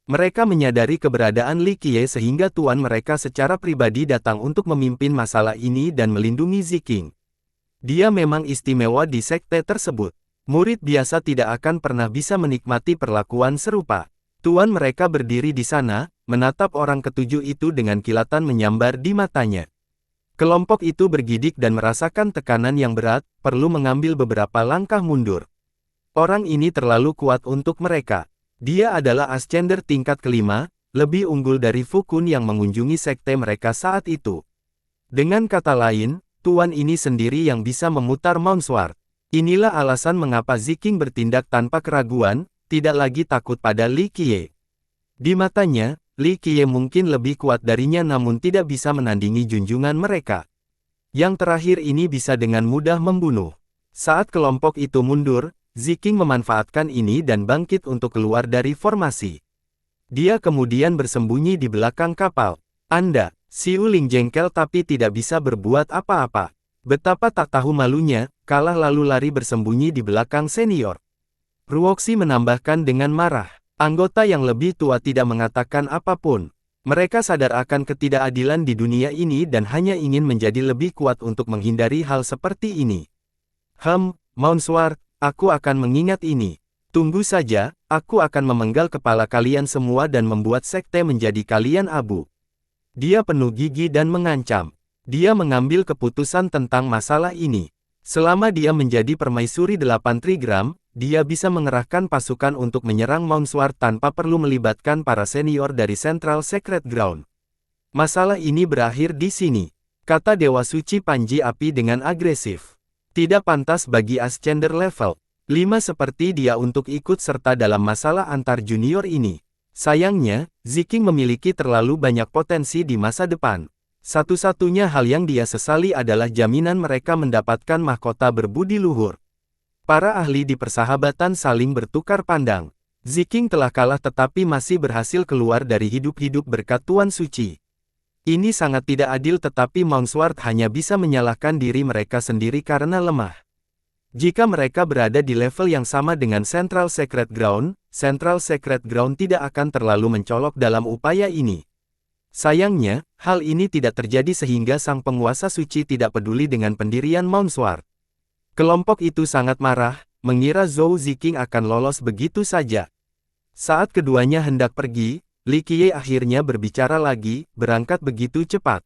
Mereka menyadari keberadaan Li Qiye sehingga tuan mereka secara pribadi datang untuk memimpin masalah ini dan melindungi Ziking. Dia memang istimewa di sekte tersebut. Murid biasa tidak akan pernah bisa menikmati perlakuan serupa. Tuan mereka berdiri di sana, menatap orang ketujuh itu dengan kilatan menyambar di matanya. Kelompok itu bergidik dan merasakan tekanan yang berat, perlu mengambil beberapa langkah mundur. Orang ini terlalu kuat untuk mereka. Dia adalah Ascender tingkat kelima, lebih unggul dari Fukun yang mengunjungi sekte mereka saat itu. Dengan kata lain, tuan ini sendiri yang bisa memutar Mount Sword. Inilah alasan mengapa Ziking bertindak tanpa keraguan, tidak lagi takut pada Li Qiye. Di matanya, Li Qiye mungkin lebih kuat darinya namun tidak bisa menandingi junjungan mereka. Yang terakhir ini bisa dengan mudah membunuh. Saat kelompok itu mundur, Ziking memanfaatkan ini dan bangkit untuk keluar dari formasi. Dia kemudian bersembunyi di belakang kapal. Anda, Xiu Ling jengkel tapi tidak bisa berbuat apa-apa. Betapa tak tahu malunya, kalah lalu lari bersembunyi di belakang senior. Ruoxi menambahkan dengan marah. Anggota yang lebih tua tidak mengatakan apapun. Mereka sadar akan ketidakadilan di dunia ini dan hanya ingin menjadi lebih kuat untuk menghindari hal seperti ini. Mount Sword, aku akan mengingat ini. Tunggu saja, aku akan memenggal kepala kalian semua dan membuat sekte menjadi kalian abu. Dia penuh gigi dan mengancam. Dia mengambil keputusan tentang masalah ini. Selama dia menjadi permaisuri 8 trigram, dia bisa mengerahkan pasukan untuk menyerang Mount Sword tanpa perlu melibatkan para senior dari Central Secret Ground. Masalah ini berakhir di sini, kata Dewa Suci Panji Api dengan agresif. Tidak pantas bagi Ascender level 5 seperti dia untuk ikut serta dalam masalah antar junior ini. Sayangnya, Ziking memiliki terlalu banyak potensi di masa depan. Satu-satunya hal yang dia sesali adalah jaminan mereka mendapatkan mahkota berbudi luhur. Para ahli di persahabatan saling bertukar pandang. Ziking telah kalah tetapi masih berhasil keluar dari hidup-hidup berkat Tuan Suci. Ini sangat tidak adil tetapi Mount Sword hanya bisa menyalahkan diri mereka sendiri karena lemah. Jika mereka berada di level yang sama dengan Central Secret Ground tidak akan terlalu mencolok dalam upaya ini. Sayangnya, hal ini tidak terjadi sehingga sang penguasa suci tidak peduli dengan pendirian Mount Sword. Kelompok itu sangat marah, mengira Zhou Ziking akan lolos begitu saja. Saat keduanya hendak pergi, Li Qiye akhirnya berbicara lagi, berangkat begitu cepat.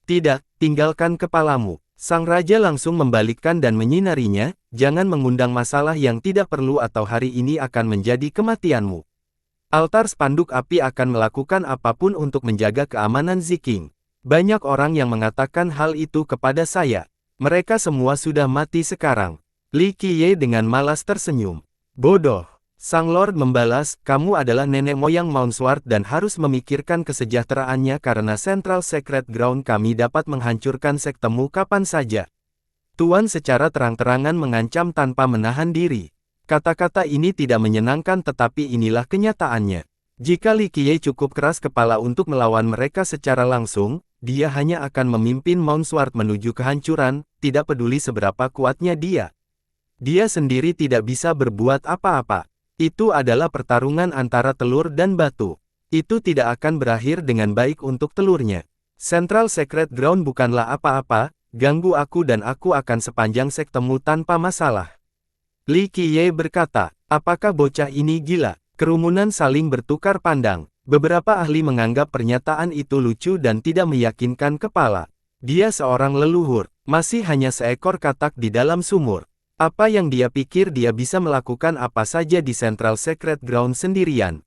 Tidak, tinggalkan kepalamu. Sang raja langsung membalikkan dan menyinarinya, jangan mengundang masalah yang tidak perlu atau hari ini akan menjadi kematianmu. Altar spanduk api akan melakukan apapun untuk menjaga keamanan Ziking. Banyak orang yang mengatakan hal itu kepada saya. Mereka semua sudah mati sekarang. Li Qiye dengan malas tersenyum. Bodoh. Sang Lord membalas, kamu adalah nenek moyang Mount Sword dan harus memikirkan kesejahteraannya karena Central Secret Ground kami dapat menghancurkan sektemu kapan saja. Tuan secara terang-terangan mengancam tanpa menahan diri. Kata-kata ini tidak menyenangkan tetapi inilah kenyataannya. Jika Li Qiye cukup keras kepala untuk melawan mereka secara langsung, dia hanya akan memimpin Mount Sword menuju kehancuran, tidak peduli seberapa kuatnya dia. Dia sendiri tidak bisa berbuat apa-apa. Itu adalah pertarungan antara telur dan batu. Itu tidak akan berakhir dengan baik untuk telurnya. Central Secret Ground bukanlah apa-apa, ganggu aku dan aku akan sepanjang sektemu tanpa masalah. Li Qiye berkata, apakah bocah ini gila? Kerumunan saling bertukar pandang. Beberapa ahli menganggap pernyataan itu lucu dan tidak meyakinkan kepala. Dia seorang leluhur, masih hanya seekor katak di dalam sumur. Apa yang dia pikir dia bisa melakukan apa saja di Central Secret Ground sendirian.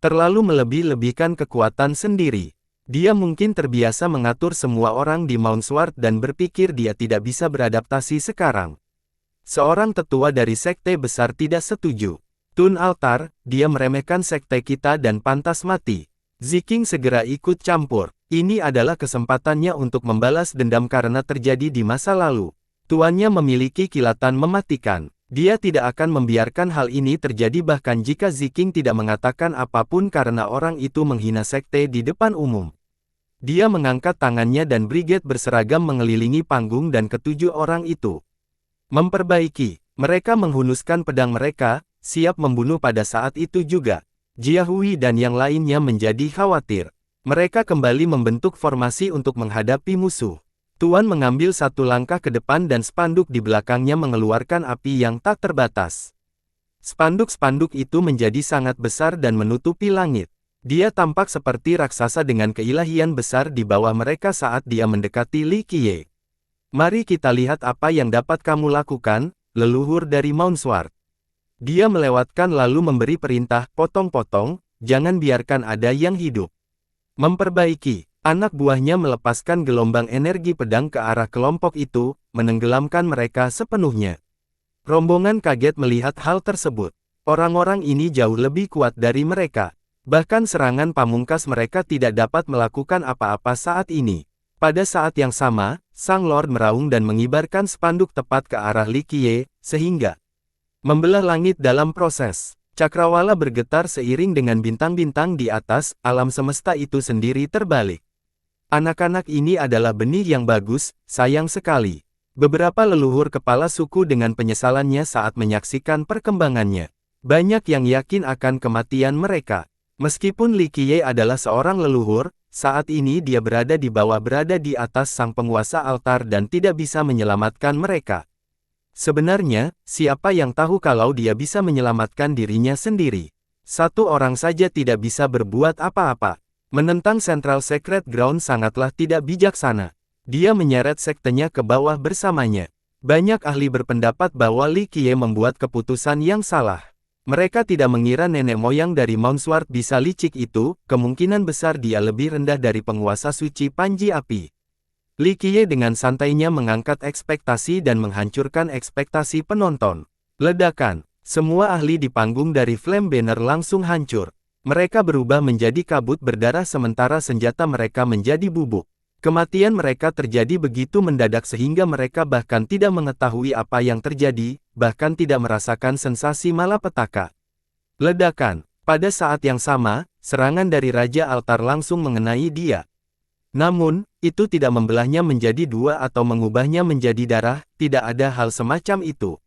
Terlalu melebih-lebihkan kekuatan sendiri. Dia mungkin terbiasa mengatur semua orang di Mount Sword dan berpikir dia tidak bisa beradaptasi sekarang. Seorang tetua dari sekte besar tidak setuju. Tun Altar, dia meremehkan sekte kita dan pantas mati. Ziking segera ikut campur. Ini adalah kesempatannya untuk membalas dendam karena terjadi di masa lalu. Tuannya memiliki kilatan mematikan. Dia tidak akan membiarkan hal ini terjadi bahkan jika Ziking tidak mengatakan apapun karena orang itu menghina sekte di depan umum. Dia mengangkat tangannya dan brigade berseragam mengelilingi panggung dan ketujuh orang itu. Memperbaiki, mereka menghunuskan pedang mereka, siap membunuh pada saat itu juga. Jia Hui dan yang lainnya menjadi khawatir. Mereka kembali membentuk formasi untuk menghadapi musuh. Tuan mengambil satu langkah ke depan dan spanduk di belakangnya mengeluarkan api yang tak terbatas. Spanduk-spanduk itu menjadi sangat besar dan menutupi langit. Dia tampak seperti raksasa dengan keilahian besar di bawah mereka saat dia mendekati Li Qiye. Mari kita lihat apa yang dapat kamu lakukan, leluhur dari Mount Sword. Dia melewatkan lalu memberi perintah, potong-potong, jangan biarkan ada yang hidup. Memperbaiki, anak buahnya melepaskan gelombang energi pedang ke arah kelompok itu, menenggelamkan mereka sepenuhnya. Rombongan kaget melihat hal tersebut. Orang-orang ini jauh lebih kuat dari mereka. Bahkan serangan pamungkas mereka tidak dapat melakukan apa-apa saat ini. Pada saat yang sama, Sang Lord meraung dan mengibarkan spanduk tepat ke arah Li Qiye, sehingga membelah langit dalam proses. Cakrawala bergetar seiring dengan bintang-bintang di atas, alam semesta itu sendiri terbalik. Anak-anak ini adalah benih yang bagus, sayang sekali. Beberapa leluhur kepala suku dengan penyesalannya saat menyaksikan perkembangannya. Banyak yang yakin akan kematian mereka. Meskipun Li Qiye adalah seorang leluhur, saat ini dia berada di atas sang penguasa altar dan tidak bisa menyelamatkan mereka. Sebenarnya, siapa yang tahu kalau dia bisa menyelamatkan dirinya sendiri? Satu orang saja tidak bisa berbuat apa-apa. Menentang Central Secret Ground sangatlah tidak bijaksana. Dia menyeret sektenya ke bawah bersamanya. Banyak ahli berpendapat bahwa Li Qiye membuat keputusan yang salah. Mereka tidak mengira nenek moyang dari Mount Sword bisa licik itu, kemungkinan besar dia lebih rendah dari penguasa suci Panji Api. Li Qiye dengan santainya mengangkat ekspektasi dan menghancurkan ekspektasi penonton. Ledakan. Semua ahli di panggung dari Flame Banner langsung hancur. Mereka berubah menjadi kabut berdarah sementara senjata mereka menjadi bubuk. Kematian mereka terjadi begitu mendadak sehingga mereka bahkan tidak mengetahui apa yang terjadi, bahkan tidak merasakan sensasi malapetaka. Ledakan. Pada saat yang sama, serangan dari Raja Altar langsung mengenai dia. Namun, itu tidak membelahnya menjadi dua atau mengubahnya menjadi darah, tidak ada hal semacam itu.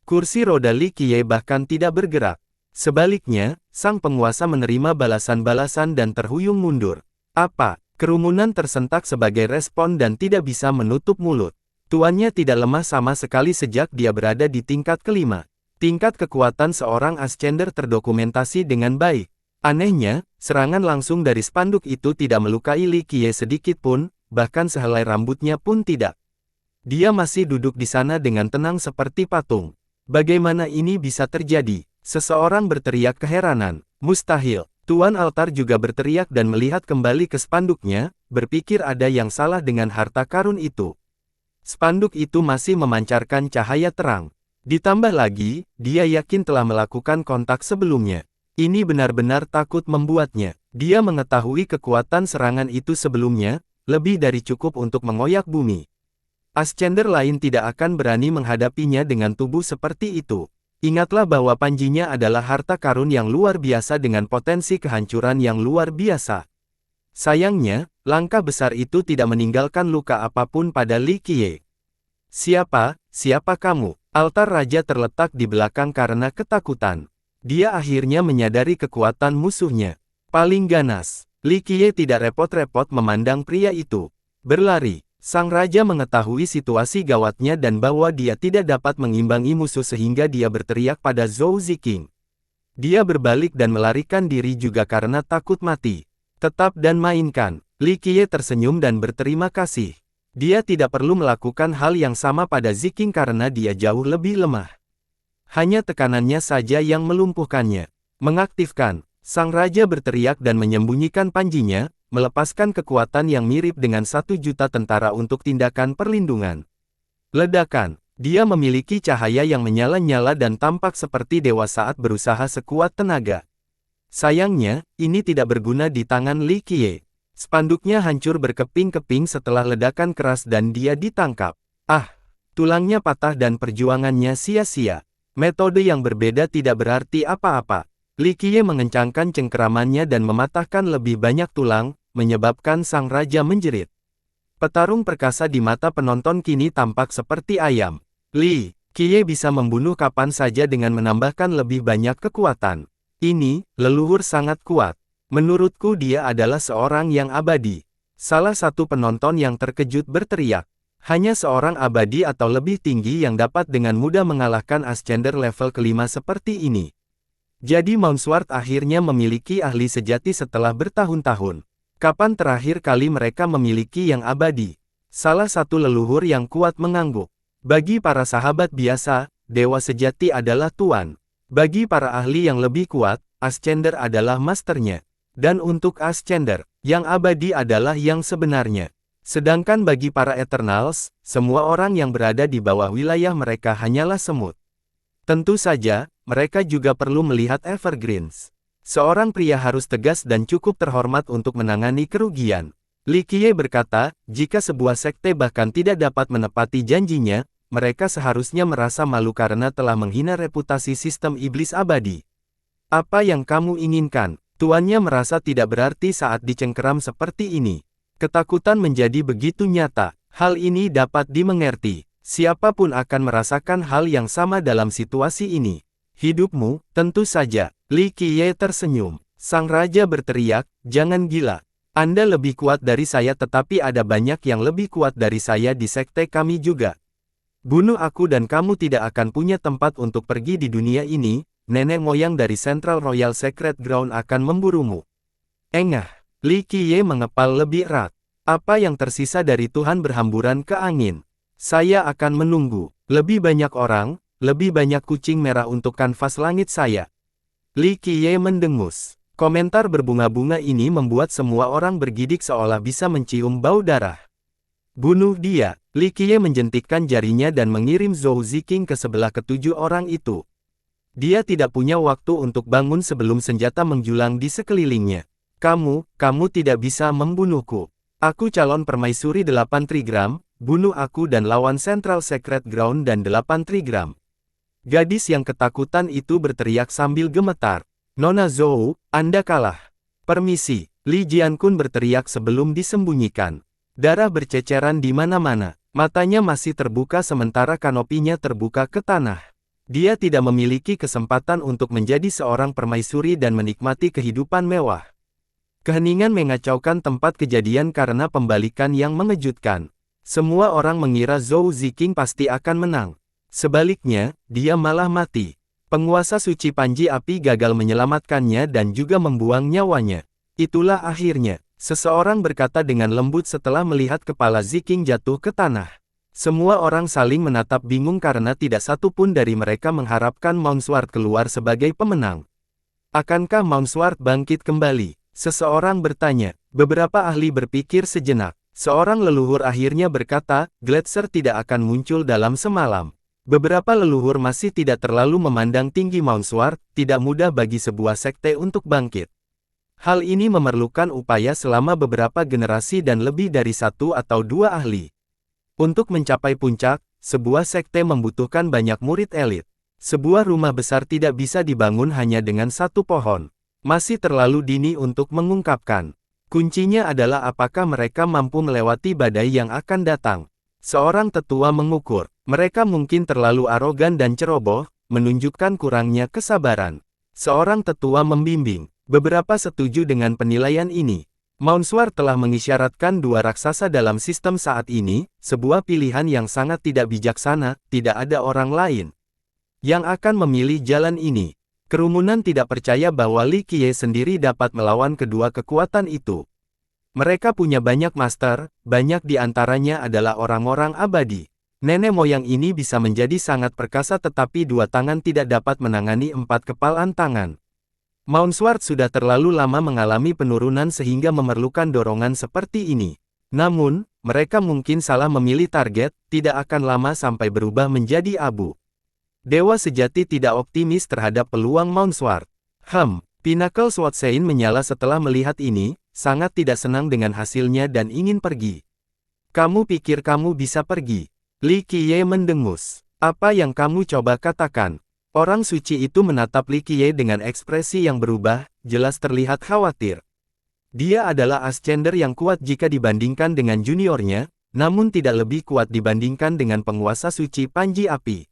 Kursi roda Li Qiye bahkan tidak bergerak. Sebaliknya, sang penguasa menerima balasan-balasan dan terhuyung mundur. Apa? Kerumunan tersentak sebagai respon dan tidak bisa menutup mulut. Tuannya tidak lemah sama sekali sejak dia berada di tingkat kelima. Tingkat kekuatan seorang Ascender terdokumentasi dengan baik. Anehnya, serangan langsung dari spanduk itu tidak melukai Li Qiye sedikit pun, bahkan sehelai rambutnya pun tidak. Dia masih duduk di sana dengan tenang seperti patung. Bagaimana ini bisa terjadi? Seseorang berteriak keheranan. Mustahil. Tuan altar juga berteriak dan melihat kembali ke spanduknya, berpikir ada yang salah dengan harta karun itu. Spanduk itu masih memancarkan cahaya terang. Ditambah lagi, dia yakin telah melakukan kontak sebelumnya. Ini benar-benar takut membuatnya. Dia mengetahui kekuatan serangan itu sebelumnya, lebih dari cukup untuk mengoyak bumi. Ascender lain tidak akan berani menghadapinya dengan tubuh seperti itu. Ingatlah bahwa panjinya adalah harta karun yang luar biasa dengan potensi kehancuran yang luar biasa. Sayangnya, langkah besar itu tidak meninggalkan luka apapun pada Li Qiye. Siapa kamu? Altar Raja terletak di belakang karena ketakutan. Dia akhirnya menyadari kekuatan musuhnya. Paling ganas, Li Qiye tidak repot-repot memandang pria itu. Berlari, sang raja mengetahui situasi gawatnya dan bahwa dia tidak dapat mengimbangi musuh sehingga dia berteriak pada Zhou Ziqing. Dia berbalik dan melarikan diri juga karena takut mati. Tetap dan mainkan. Li Qiye tersenyum dan berterima kasih. Dia tidak perlu melakukan hal yang sama pada Ziqing karena dia jauh lebih lemah. Hanya tekanannya saja yang melumpuhkannya. Mengaktifkan, sang raja berteriak dan menyembunyikan panjinya, melepaskan kekuatan yang mirip dengan 1 juta tentara untuk tindakan perlindungan. Ledakan, dia memiliki cahaya yang menyala-nyala dan tampak seperti dewa saat berusaha sekuat tenaga. Sayangnya, ini tidak berguna di tangan Li Qiye. Spanduknya hancur berkeping-keping setelah ledakan keras dan dia ditangkap. Tulangnya patah dan perjuangannya sia-sia. Metode yang berbeda tidak berarti apa-apa. Li Qiye mengencangkan cengkeramannya dan mematahkan lebih banyak tulang, menyebabkan sang raja menjerit. Petarung perkasa di mata penonton kini tampak seperti ayam. Li Qiye bisa membunuh kapan saja dengan menambahkan lebih banyak kekuatan. Ini, leluhur sangat kuat. Menurutku dia adalah seorang yang abadi. Salah satu penonton yang terkejut berteriak. Hanya seorang abadi atau lebih tinggi yang dapat dengan mudah mengalahkan Ascender level kelima seperti ini. Jadi Mounsword akhirnya memiliki ahli sejati setelah bertahun-tahun. Kapan terakhir kali mereka memiliki yang abadi? Salah satu leluhur yang kuat mengangguk. Bagi para sahabat biasa, dewa sejati adalah tuan. Bagi para ahli yang lebih kuat, Ascender adalah masternya. Dan untuk Ascender, yang abadi adalah yang sebenarnya. Sedangkan bagi para Eternals, semua orang yang berada di bawah wilayah mereka hanyalah semut. Tentu saja, mereka juga perlu melihat Evergreens. Seorang pria harus tegas dan cukup terhormat untuk menangani kerugian. Li Qiye berkata, jika sebuah sekte bahkan tidak dapat menepati janjinya, mereka seharusnya merasa malu karena telah menghina reputasi sistem iblis abadi. Apa yang kamu inginkan? Tuannya merasa tidak berarti saat dicengkeram seperti ini. Ketakutan menjadi begitu nyata. Hal ini dapat dimengerti. Siapapun akan merasakan hal yang sama dalam situasi ini. Hidupmu, tentu saja. Li Qiye tersenyum. Sang raja berteriak, jangan gila. Anda lebih kuat dari saya tetapi ada banyak yang lebih kuat dari saya di sekte kami juga. Bunuh aku dan kamu tidak akan punya tempat untuk pergi di dunia ini, nenek moyang dari Central Royal Secret Ground akan memburumu. Engah, Li Qiye mengepal lebih erat. Apa yang tersisa dari Tuhan berhamburan ke angin. Saya akan menunggu. Lebih banyak orang, lebih banyak kucing merah untuk kanvas langit saya. Li Qiye mendengus. Komentar berbunga-bunga ini membuat semua orang bergidik seolah bisa mencium bau darah. Bunuh dia. Li Qiye menjentikkan jarinya dan mengirim Zhou Ziqing ke sebelah ketujuh orang itu. Dia tidak punya waktu untuk bangun sebelum senjata menjulang di sekelilingnya. Kamu tidak bisa membunuhku. Aku calon permaisuri 8 trigram, bunuh aku dan lawan Central Secret Ground dan 8 trigram. Gadis yang ketakutan itu berteriak sambil gemetar. Nona Zhou, Anda kalah. Permisi, Li Jiankun berteriak sebelum disembunyikan. Darah berceceran di mana-mana. Matanya masih terbuka sementara kanopinya terbuka ke tanah. Dia tidak memiliki kesempatan untuk menjadi seorang permaisuri dan menikmati kehidupan mewah. Keheningan mengacaukan tempat kejadian karena pembalikan yang mengejutkan. Semua orang mengira Zhou Ziqing pasti akan menang. Sebaliknya, dia malah mati. Penguasa suci Panji Api gagal menyelamatkannya dan juga membuang nyawanya. Itulah akhirnya. Seseorang berkata dengan lembut setelah melihat kepala Ziqing jatuh ke tanah. Semua orang saling menatap bingung karena tidak satu pun dari mereka mengharapkan Mounsword keluar sebagai pemenang. Akankah Mounsword bangkit kembali? Seseorang bertanya. Beberapa ahli berpikir sejenak. Seorang leluhur akhirnya berkata, Gletser tidak akan muncul dalam semalam. Beberapa leluhur masih tidak terlalu memandang tinggi Mounsword, tidak mudah bagi sebuah sekte untuk bangkit. Hal ini memerlukan upaya selama beberapa generasi dan lebih dari 1 atau 2 ahli. Untuk mencapai puncak, sebuah sekte membutuhkan banyak murid elit. Sebuah rumah besar tidak bisa dibangun hanya dengan 1 pohon. Masih terlalu dini untuk mengungkapkan. Kuncinya adalah apakah mereka mampu melewati badai yang akan datang. Seorang tetua mengukur. Mereka mungkin terlalu arogan dan ceroboh, menunjukkan kurangnya kesabaran. Seorang tetua membimbing. Beberapa setuju dengan penilaian ini. Mounsword telah mengisyaratkan 2 raksasa dalam sistem saat ini, sebuah pilihan yang sangat tidak bijaksana, tidak ada orang lain yang akan memilih jalan ini. Kerumunan tidak percaya bahwa Li Qiye sendiri dapat melawan kedua kekuatan itu. Mereka punya banyak master, banyak di antaranya adalah orang-orang abadi. Nenek moyang ini bisa menjadi sangat perkasa tetapi 2 tangan tidak dapat menangani 4 kepalan tangan. Mounsword sudah terlalu lama mengalami penurunan sehingga memerlukan dorongan seperti ini. Namun, mereka mungkin salah memilih target, tidak akan lama sampai berubah menjadi abu. Dewa sejati tidak optimis terhadap peluang Mounsword. Pinnacle Swordshain menyala setelah melihat ini, sangat tidak senang dengan hasilnya dan ingin pergi. Kamu pikir kamu bisa pergi? Li Qiye mendengus. Apa yang kamu coba katakan? Orang suci itu menatap Li Qiye dengan ekspresi yang berubah, jelas terlihat khawatir. Dia adalah Ascender yang kuat jika dibandingkan dengan juniornya, namun tidak lebih kuat dibandingkan dengan penguasa suci Panji Api.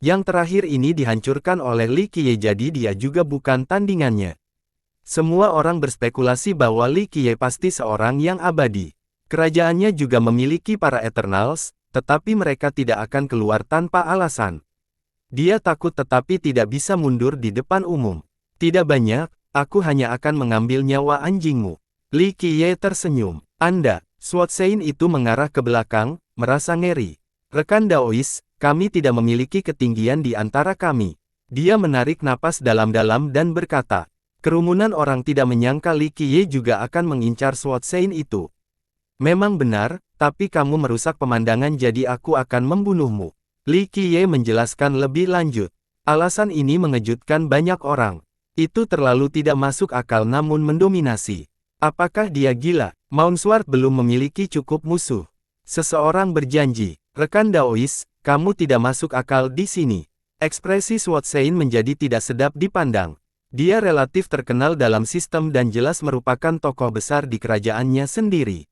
Yang terakhir ini dihancurkan oleh Li Qiye, jadi dia juga bukan tandingannya. Semua orang berspekulasi bahwa Li Qiye pasti seorang yang abadi. Kerajaannya juga memiliki para Eternals, tetapi mereka tidak akan keluar tanpa alasan. Dia takut tetapi tidak bisa mundur di depan umum. Tidak banyak, aku hanya akan mengambil nyawa anjingmu. Li Qiye tersenyum. Anda, Sword Sein itu mengarah ke belakang, merasa ngeri. Rekan Daois, kami tidak memiliki ketinggian di antara kami. Dia menarik napas dalam-dalam dan berkata, kerumunan orang tidak menyangka Li Qiye juga akan mengincar Sword Sein itu. Memang benar, tapi kamu merusak pemandangan jadi aku akan membunuhmu. Li Qiye menjelaskan lebih lanjut. Alasan ini mengejutkan banyak orang. Itu terlalu tidak masuk akal namun mendominasi. Apakah dia gila? Mounsward belum memiliki cukup musuh. Seseorang berjanji, rekan Daois, kamu tidak masuk akal di sini. Ekspresi Sword Sein menjadi tidak sedap dipandang. Dia relatif terkenal dalam sistem dan jelas merupakan tokoh besar di kerajaannya sendiri.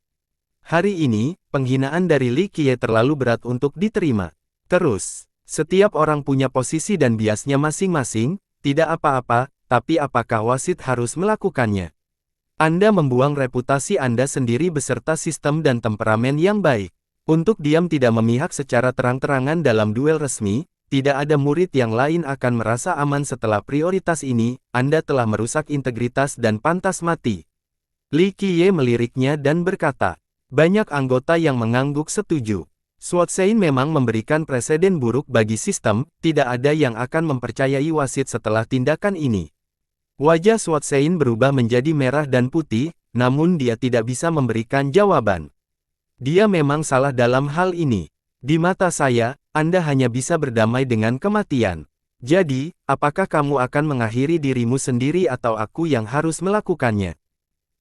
Hari ini, penghinaan dari Li Qiye terlalu berat untuk diterima. Terus, setiap orang punya posisi dan biasnya masing-masing, tidak apa-apa, tapi apakah wasit harus melakukannya? Anda membuang reputasi Anda sendiri beserta sistem dan temperamen yang baik. Untuk diam tidak memihak secara terang-terangan dalam duel resmi, tidak ada murid yang lain akan merasa aman setelah prioritas ini, Anda telah merusak integritas dan pantas mati. Li Qiye meliriknya dan berkata, banyak anggota yang mengangguk setuju. Sword Sein memang memberikan preseden buruk bagi sistem, tidak ada yang akan mempercayai wasit setelah tindakan ini. Wajah Sword Sein berubah menjadi merah dan putih, namun dia tidak bisa memberikan jawaban. Dia memang salah dalam hal ini. Di mata saya, Anda hanya bisa berdamai dengan kematian. Jadi, apakah kamu akan mengakhiri dirimu sendiri atau aku yang harus melakukannya?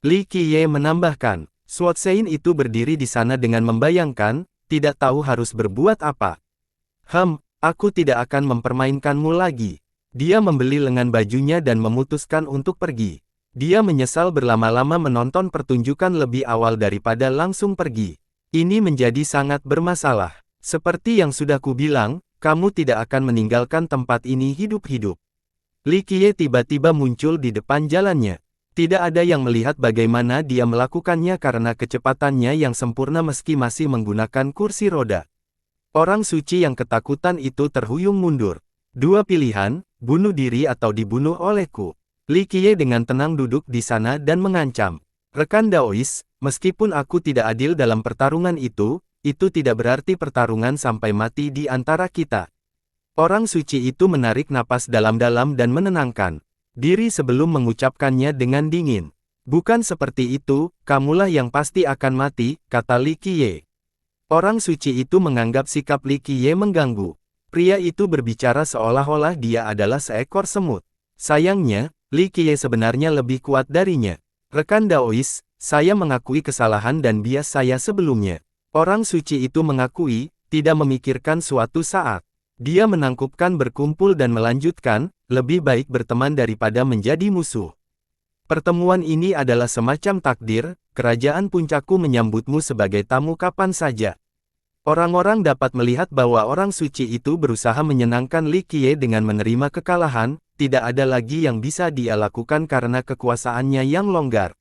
Li Qiye menambahkan, Sword Sein itu berdiri di sana dengan membayangkan, tidak tahu harus berbuat apa. Aku tidak akan mempermainkanmu lagi. Dia membeli lengan bajunya dan memutuskan untuk pergi. Dia menyesal berlama-lama menonton pertunjukan lebih awal daripada langsung pergi. Ini menjadi sangat bermasalah. Seperti yang sudah kubilang, kamu tidak akan meninggalkan tempat ini hidup-hidup. Li Qiye tiba-tiba muncul di depan jalannya. Tidak ada yang melihat bagaimana dia melakukannya karena kecepatannya yang sempurna meski masih menggunakan kursi roda. Orang suci yang ketakutan itu terhuyung mundur. Dua pilihan, bunuh diri atau dibunuh olehku. Li Qiye dengan tenang duduk di sana dan mengancam. Rekan Daois, meskipun aku tidak adil dalam pertarungan itu tidak berarti pertarungan sampai mati di antara kita. Orang suci itu menarik napas dalam-dalam dan menenangkan diri sebelum mengucapkannya dengan dingin. Bukan seperti itu, kamulah yang pasti akan mati, kata Li Qiye. Orang suci itu menganggap sikap Li Qiye mengganggu. Pria itu berbicara seolah-olah dia adalah seekor semut. Sayangnya, Li Qiye sebenarnya lebih kuat darinya. Rekan Daois, saya mengakui kesalahan dan bias saya sebelumnya. Orang suci itu mengakui, tidak memikirkan suatu saat. Dia menangkupkan berkumpul dan melanjutkan, lebih baik berteman daripada menjadi musuh. Pertemuan ini adalah semacam takdir, kerajaan puncakku menyambutmu sebagai tamu kapan saja. Orang-orang dapat melihat bahwa orang suci itu berusaha menyenangkan Li Qiye dengan menerima kekalahan, tidak ada lagi yang bisa dia lakukan karena kekuasaannya yang longgar.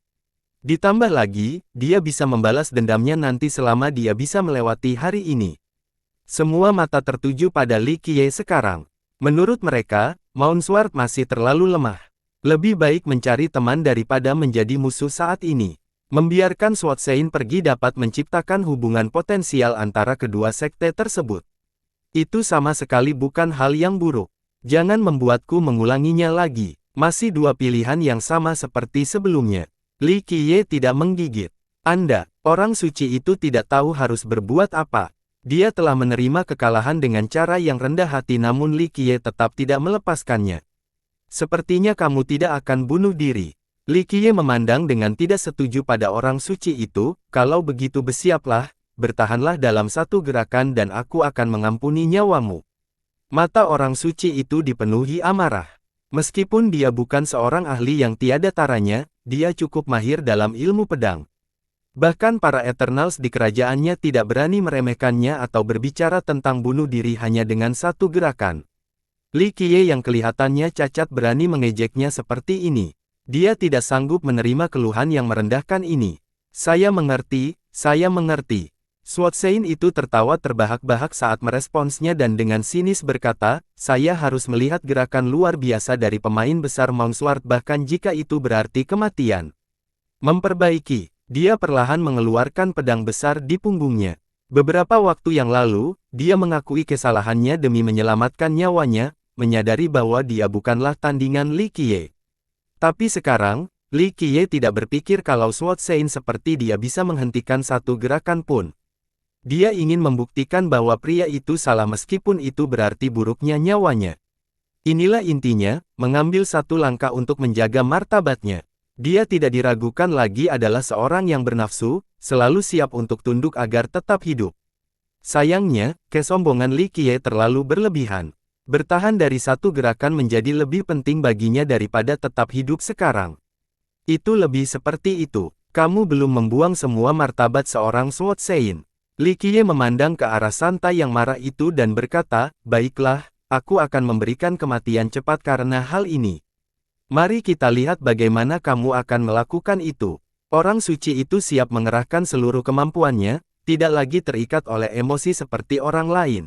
Ditambah lagi, dia bisa membalas dendamnya nanti selama dia bisa melewati hari ini. Semua mata tertuju pada Li Qiye sekarang. Menurut mereka, Mounsward masih terlalu lemah. Lebih baik mencari teman daripada menjadi musuh saat ini. Membiarkan Sword Sein pergi dapat menciptakan hubungan potensial antara kedua sekte tersebut. Itu sama sekali bukan hal yang buruk. Jangan membuatku mengulanginya lagi. Masih dua pilihan yang sama seperti sebelumnya. Li Qiye tidak menggigit. Anda, orang suci itu tidak tahu harus berbuat apa. Dia telah menerima kekalahan dengan cara yang rendah hati namun Li Qiye tetap tidak melepaskannya. Sepertinya kamu tidak akan bunuh diri. Li Qiye memandang dengan tidak setuju pada orang suci itu, kalau begitu bersiaplah, bertahanlah dalam satu gerakan dan aku akan mengampuni nyawamu. Mata orang suci itu dipenuhi amarah. Meskipun dia bukan seorang ahli yang tiada taranya, dia cukup mahir dalam ilmu pedang. Bahkan para Eternals di kerajaannya tidak berani meremehkannya atau berbicara tentang bunuh diri hanya dengan satu gerakan. Li Qiye yang kelihatannya cacat berani mengejeknya seperti ini. Dia tidak sanggup menerima keluhan yang merendahkan ini. Saya mengerti, saya mengerti. Suotsein itu tertawa terbahak-bahak saat meresponsnya dan dengan sinis berkata, saya harus melihat gerakan luar biasa dari pemain besar Mongsword bahkan jika itu berarti kematian. Memperbaiki, dia perlahan mengeluarkan pedang besar di punggungnya. Beberapa waktu yang lalu, dia mengakui kesalahannya demi menyelamatkan nyawanya, menyadari bahwa dia bukanlah tandingan Li Qiye. Tapi sekarang, Li Qiye tidak berpikir kalau Suotsein seperti dia bisa menghentikan satu gerakan pun. Dia ingin membuktikan bahwa pria itu salah meskipun itu berarti buruknya nyawanya. Inilah intinya, mengambil satu langkah untuk menjaga martabatnya. Dia tidak diragukan lagi adalah seorang yang bernafsu, selalu siap untuk tunduk agar tetap hidup. Sayangnya, kesombongan Li Qiye terlalu berlebihan. Bertahan dari satu gerakan menjadi lebih penting baginya daripada tetap hidup sekarang. Itu lebih seperti itu. Kamu belum membuang semua martabat seorang Suotsein. Li Qiye memandang ke arah santai yang marah itu dan berkata, baiklah, aku akan memberikan kematian cepat karena hal ini. Mari kita lihat bagaimana kamu akan melakukan itu. Orang suci itu siap mengerahkan seluruh kemampuannya, tidak lagi terikat oleh emosi seperti orang lain.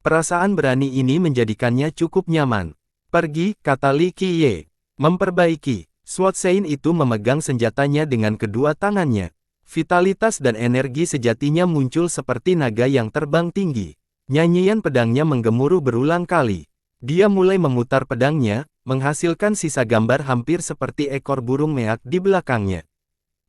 Perasaan berani ini menjadikannya cukup nyaman. Pergi, kata Li Qiye. Memperbaiki. Suotsein itu memegang senjatanya dengan kedua tangannya. Vitalitas dan energi sejatinya muncul seperti naga yang terbang tinggi. Nyanyian pedangnya menggemuruh berulang kali. Dia mulai memutar pedangnya, menghasilkan sisa gambar hampir seperti ekor burung meak di belakangnya.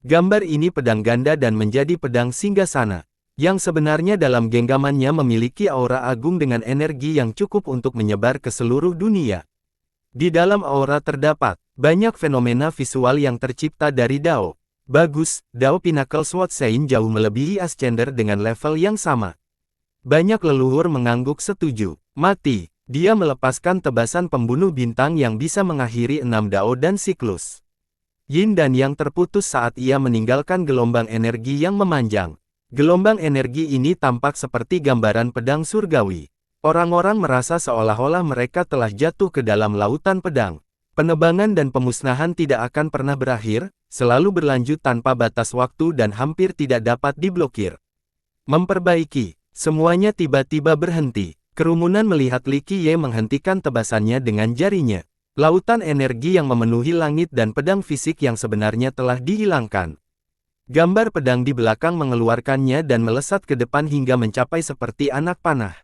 Gambar ini pedang ganda dan menjadi pedang singgasana. Yang sebenarnya dalam genggamannya memiliki aura agung dengan energi yang cukup untuk menyebar ke seluruh dunia. Di dalam aura terdapat banyak fenomena visual yang tercipta dari Dao. Bagus, Dao Pinnacle Suotsein jauh melebihi Ascender dengan level yang sama. Banyak leluhur mengangguk setuju. Mati, dia melepaskan tebasan pembunuh bintang yang bisa mengakhiri 6 Dao dan siklus Yin dan Yang terputus saat ia meninggalkan gelombang energi yang memanjang. Gelombang energi ini tampak seperti gambaran pedang surgawi. Orang-orang merasa seolah-olah mereka telah jatuh ke dalam lautan pedang. Penebangan dan pemusnahan tidak akan pernah berakhir, selalu berlanjut tanpa batas waktu dan hampir tidak dapat diblokir. Memperbaiki, semuanya tiba-tiba berhenti. Kerumunan melihat Li Qiye menghentikan tebasannya dengan jarinya. Lautan energi yang memenuhi langit dan pedang fisik yang sebenarnya telah dihilangkan. Gambar pedang di belakang mengeluarkannya dan melesat ke depan hingga mencapai seperti anak panah.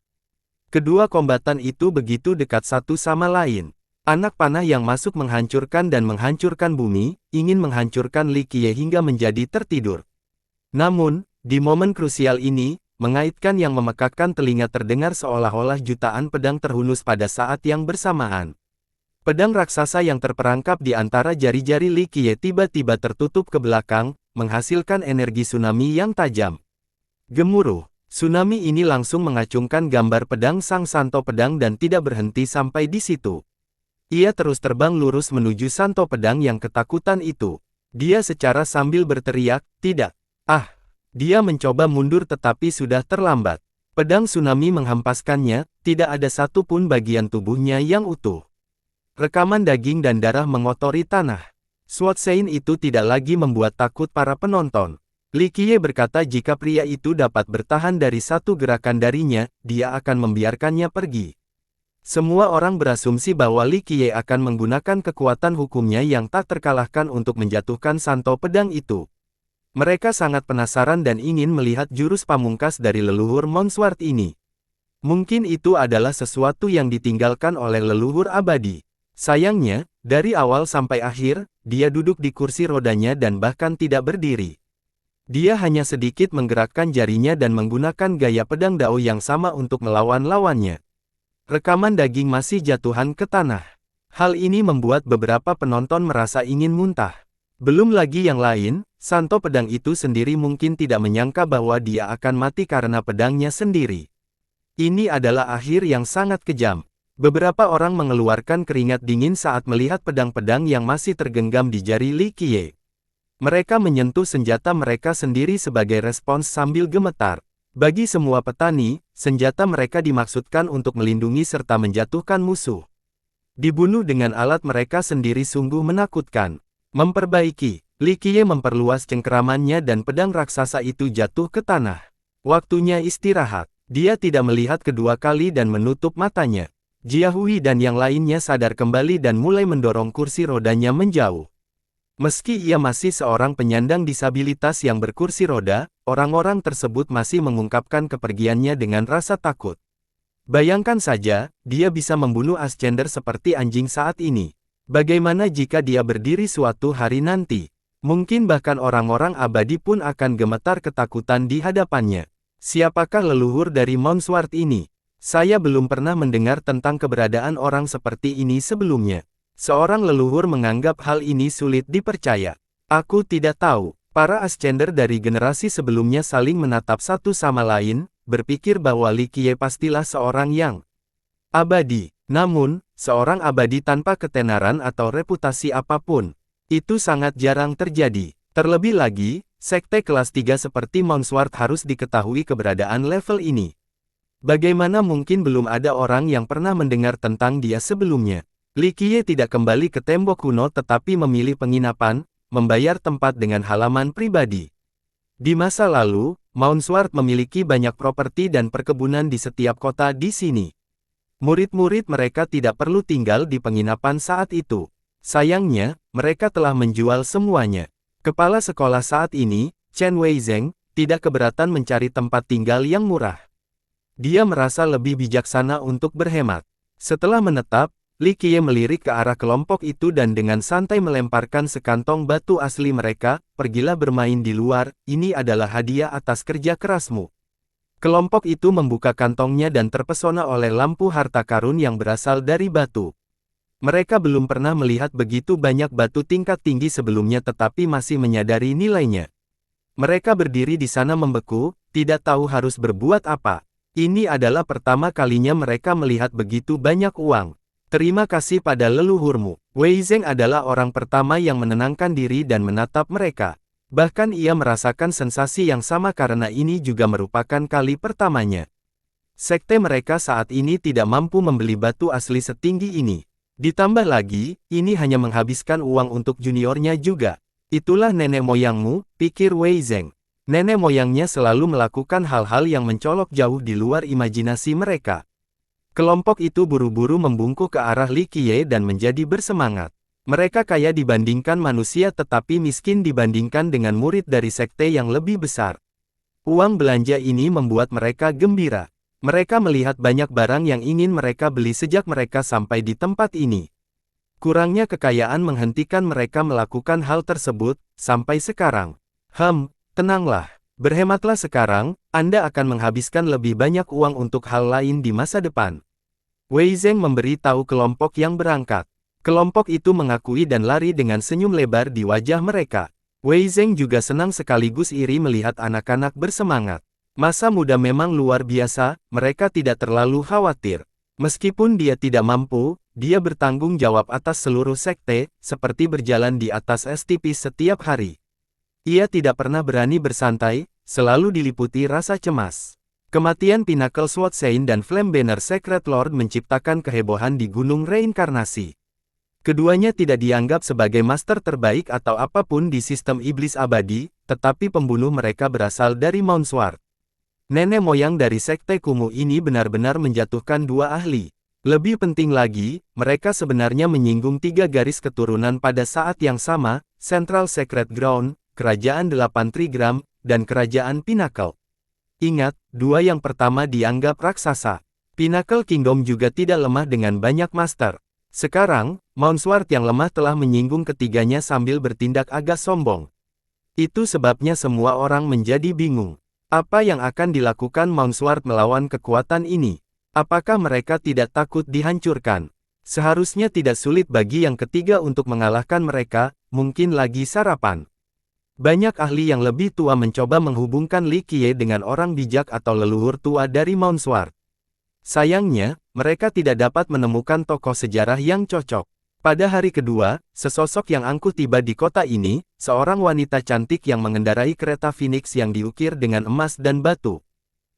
Kedua kombatan itu begitu dekat satu sama lain. Anak panah yang masuk menghancurkan dan menghancurkan bumi, ingin menghancurkan Li Qiye hingga menjadi tertidur. Namun, di momen krusial ini, mengaitkan yang memekakkan telinga terdengar seolah-olah jutaan pedang terhunus pada saat yang bersamaan. Pedang raksasa yang terperangkap di antara jari-jari Li Qiye tiba-tiba tertutup ke belakang, menghasilkan energi tsunami yang tajam. Gemuruh, tsunami ini langsung mengacungkan gambar pedang sang santo pedang dan tidak berhenti sampai di situ. Ia terus terbang lurus menuju santo pedang yang ketakutan itu. Dia secara sambil berteriak, tidak. Ah! Dia mencoba mundur tetapi sudah terlambat. Pedang tsunami menghempaskannya, tidak ada satu pun bagian tubuhnya yang utuh. Rekaman daging dan darah mengotori tanah. Suotsein itu tidak lagi membuat takut para penonton. Li Qiye berkata jika pria itu dapat bertahan dari satu gerakan darinya, dia akan membiarkannya pergi. Semua orang berasumsi bahwa Li Qiye akan menggunakan kekuatan hukumnya yang tak terkalahkan untuk menjatuhkan santo pedang itu. Mereka sangat penasaran dan ingin melihat jurus pamungkas dari leluhur Mongsword ini. Mungkin itu adalah sesuatu yang ditinggalkan oleh leluhur abadi. Sayangnya, dari awal sampai akhir, dia duduk di kursi rodanya dan bahkan tidak berdiri. Dia hanya sedikit menggerakkan jarinya dan menggunakan gaya pedang Dao yang sama untuk melawan lawannya. Rekaman daging masih jatuhan ke tanah. Hal ini membuat beberapa penonton merasa ingin muntah. Belum lagi yang lain, santo pedang itu sendiri mungkin tidak menyangka bahwa dia akan mati karena pedangnya sendiri. Ini adalah akhir yang sangat kejam. Beberapa orang mengeluarkan keringat dingin saat melihat pedang-pedang yang masih tergenggam di jari Li Qiye. Mereka menyentuh senjata mereka sendiri sebagai respons sambil gemetar. Bagi semua petani, senjata mereka dimaksudkan untuk melindungi serta menjatuhkan musuh. Dibunuh dengan alat mereka sendiri sungguh menakutkan. Memperbaiki, Li Qiye memperluas cengkeramannya dan pedang raksasa itu jatuh ke tanah. Waktunya istirahat. Dia tidak melihat kedua kali dan menutup matanya. Jia Hui dan yang lainnya sadar kembali dan mulai mendorong kursi rodanya menjauh. Meski ia masih seorang penyandang disabilitas yang berkursi roda, orang-orang tersebut masih mengungkapkan kepergiannya dengan rasa takut. Bayangkan saja, dia bisa membunuh Ascender seperti anjing saat ini. Bagaimana jika dia berdiri suatu hari nanti? Mungkin bahkan orang-orang abadi pun akan gemetar ketakutan di hadapannya. Siapakah leluhur dari Mounsward ini? Saya belum pernah mendengar tentang keberadaan orang seperti ini sebelumnya. Seorang leluhur menganggap hal ini sulit dipercaya. Aku tidak tahu. Para Ascender dari generasi sebelumnya saling menatap satu sama lain, berpikir bahwa Li Qiye pastilah seorang yang abadi. Namun, seorang abadi tanpa ketenaran atau reputasi apapun, itu sangat jarang terjadi. Terlebih lagi, sekte kelas 3 seperti Mounsward harus diketahui keberadaan level ini. Bagaimana mungkin belum ada orang yang pernah mendengar tentang dia sebelumnya? Li Qiye tidak kembali ke tembok kuno tetapi memilih penginapan, membayar tempat dengan halaman pribadi. Di masa lalu, Mounsward memiliki banyak properti dan perkebunan di setiap kota di sini. Murid-murid mereka tidak perlu tinggal di penginapan saat itu. Sayangnya, mereka telah menjual semuanya. Kepala sekolah saat ini, Chen Weizeng, tidak keberatan mencari tempat tinggal yang murah. Dia merasa lebih bijaksana untuk berhemat. Setelah menetap, Li Qiye melirik ke arah kelompok itu dan dengan santai melemparkan sekantong batu asli mereka, pergilah bermain di luar, ini adalah hadiah atas kerja kerasmu. Kelompok itu membuka kantongnya dan terpesona oleh lampu harta karun yang berasal dari batu. Mereka belum pernah melihat begitu banyak batu tingkat tinggi sebelumnya tetapi masih menyadari nilainya. Mereka berdiri di sana membeku, tidak tahu harus berbuat apa. Ini adalah pertama kalinya mereka melihat begitu banyak uang. Terima kasih pada leluhurmu. Weizeng adalah orang pertama yang menenangkan diri dan menatap mereka. Bahkan ia merasakan sensasi yang sama karena ini juga merupakan kali pertamanya. Sekte mereka saat ini tidak mampu membeli batu asli setinggi ini. Ditambah lagi, ini hanya menghabiskan uang untuk juniornya juga. Itulah nenek moyangmu, pikir Weizeng. Nenek moyangnya selalu melakukan hal-hal yang mencolok jauh di luar imajinasi mereka. Kelompok itu buru-buru membungkuk ke arah Li Qiye dan menjadi bersemangat. Mereka kaya dibandingkan manusia tetapi miskin dibandingkan dengan murid dari sekte yang lebih besar. Uang belanja ini membuat mereka gembira. Mereka melihat banyak barang yang ingin mereka beli sejak mereka sampai di tempat ini. Kurangnya kekayaan menghentikan mereka melakukan hal tersebut, sampai sekarang. Tenanglah. Berhematlah sekarang, Anda akan menghabiskan lebih banyak uang untuk hal lain di masa depan. Weizeng memberi tahu kelompok yang berangkat. Kelompok itu mengakui dan lari dengan senyum lebar di wajah mereka. Weizeng juga senang sekaligus iri melihat anak-anak bersemangat. Masa muda memang luar biasa, mereka tidak terlalu khawatir. Meskipun dia tidak mampu, dia bertanggung jawab atas seluruh sekte, seperti berjalan di atas es tipis setiap hari. Ia tidak pernah berani bersantai, selalu diliputi rasa cemas. Kematian Pinnacle Sword Saint dan Flamebanner Secret Lord menciptakan kehebohan di Gunung Reinkarnasi. Keduanya tidak dianggap sebagai master terbaik atau apapun di sistem iblis abadi, tetapi pembunuh mereka berasal dari Mounsward. Nenek moyang dari sekte kumuh ini benar-benar menjatuhkan dua ahli. Lebih penting lagi, mereka sebenarnya menyinggung 3 garis keturunan pada saat yang sama, Central Sacred Ground, Kerajaan 8 Trigram, dan Kerajaan Pinnacle. Ingat, 2 yang pertama dianggap raksasa. Pinnacle Kingdom juga tidak lemah dengan banyak master. Sekarang, Mounsward yang lemah telah menyinggung ketiganya sambil bertindak agak sombong. Itu sebabnya semua orang menjadi bingung. Apa yang akan dilakukan Mounsward melawan kekuatan ini? Apakah mereka tidak takut dihancurkan? Seharusnya tidak sulit bagi yang ketiga untuk mengalahkan mereka, mungkin lagi sarapan. Banyak ahli yang lebih tua mencoba menghubungkan Li Qiye dengan orang bijak atau leluhur tua dari Mounsward. Sayangnya, mereka tidak dapat menemukan tokoh sejarah yang cocok. Pada hari kedua, sesosok yang angkuh tiba di kota ini, seorang wanita cantik yang mengendarai kereta Phoenix yang diukir dengan emas dan batu.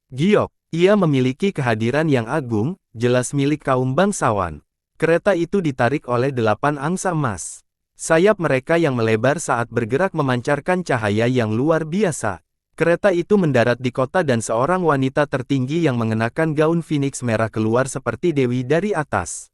Giok, ia memiliki kehadiran yang agung, jelas milik kaum bangsawan. Kereta itu ditarik oleh 8 angsa emas. Sayap mereka yang melebar saat bergerak memancarkan cahaya yang luar biasa. Kereta itu mendarat di kota dan seorang wanita tertinggi yang mengenakan gaun phoenix merah keluar seperti dewi dari atas.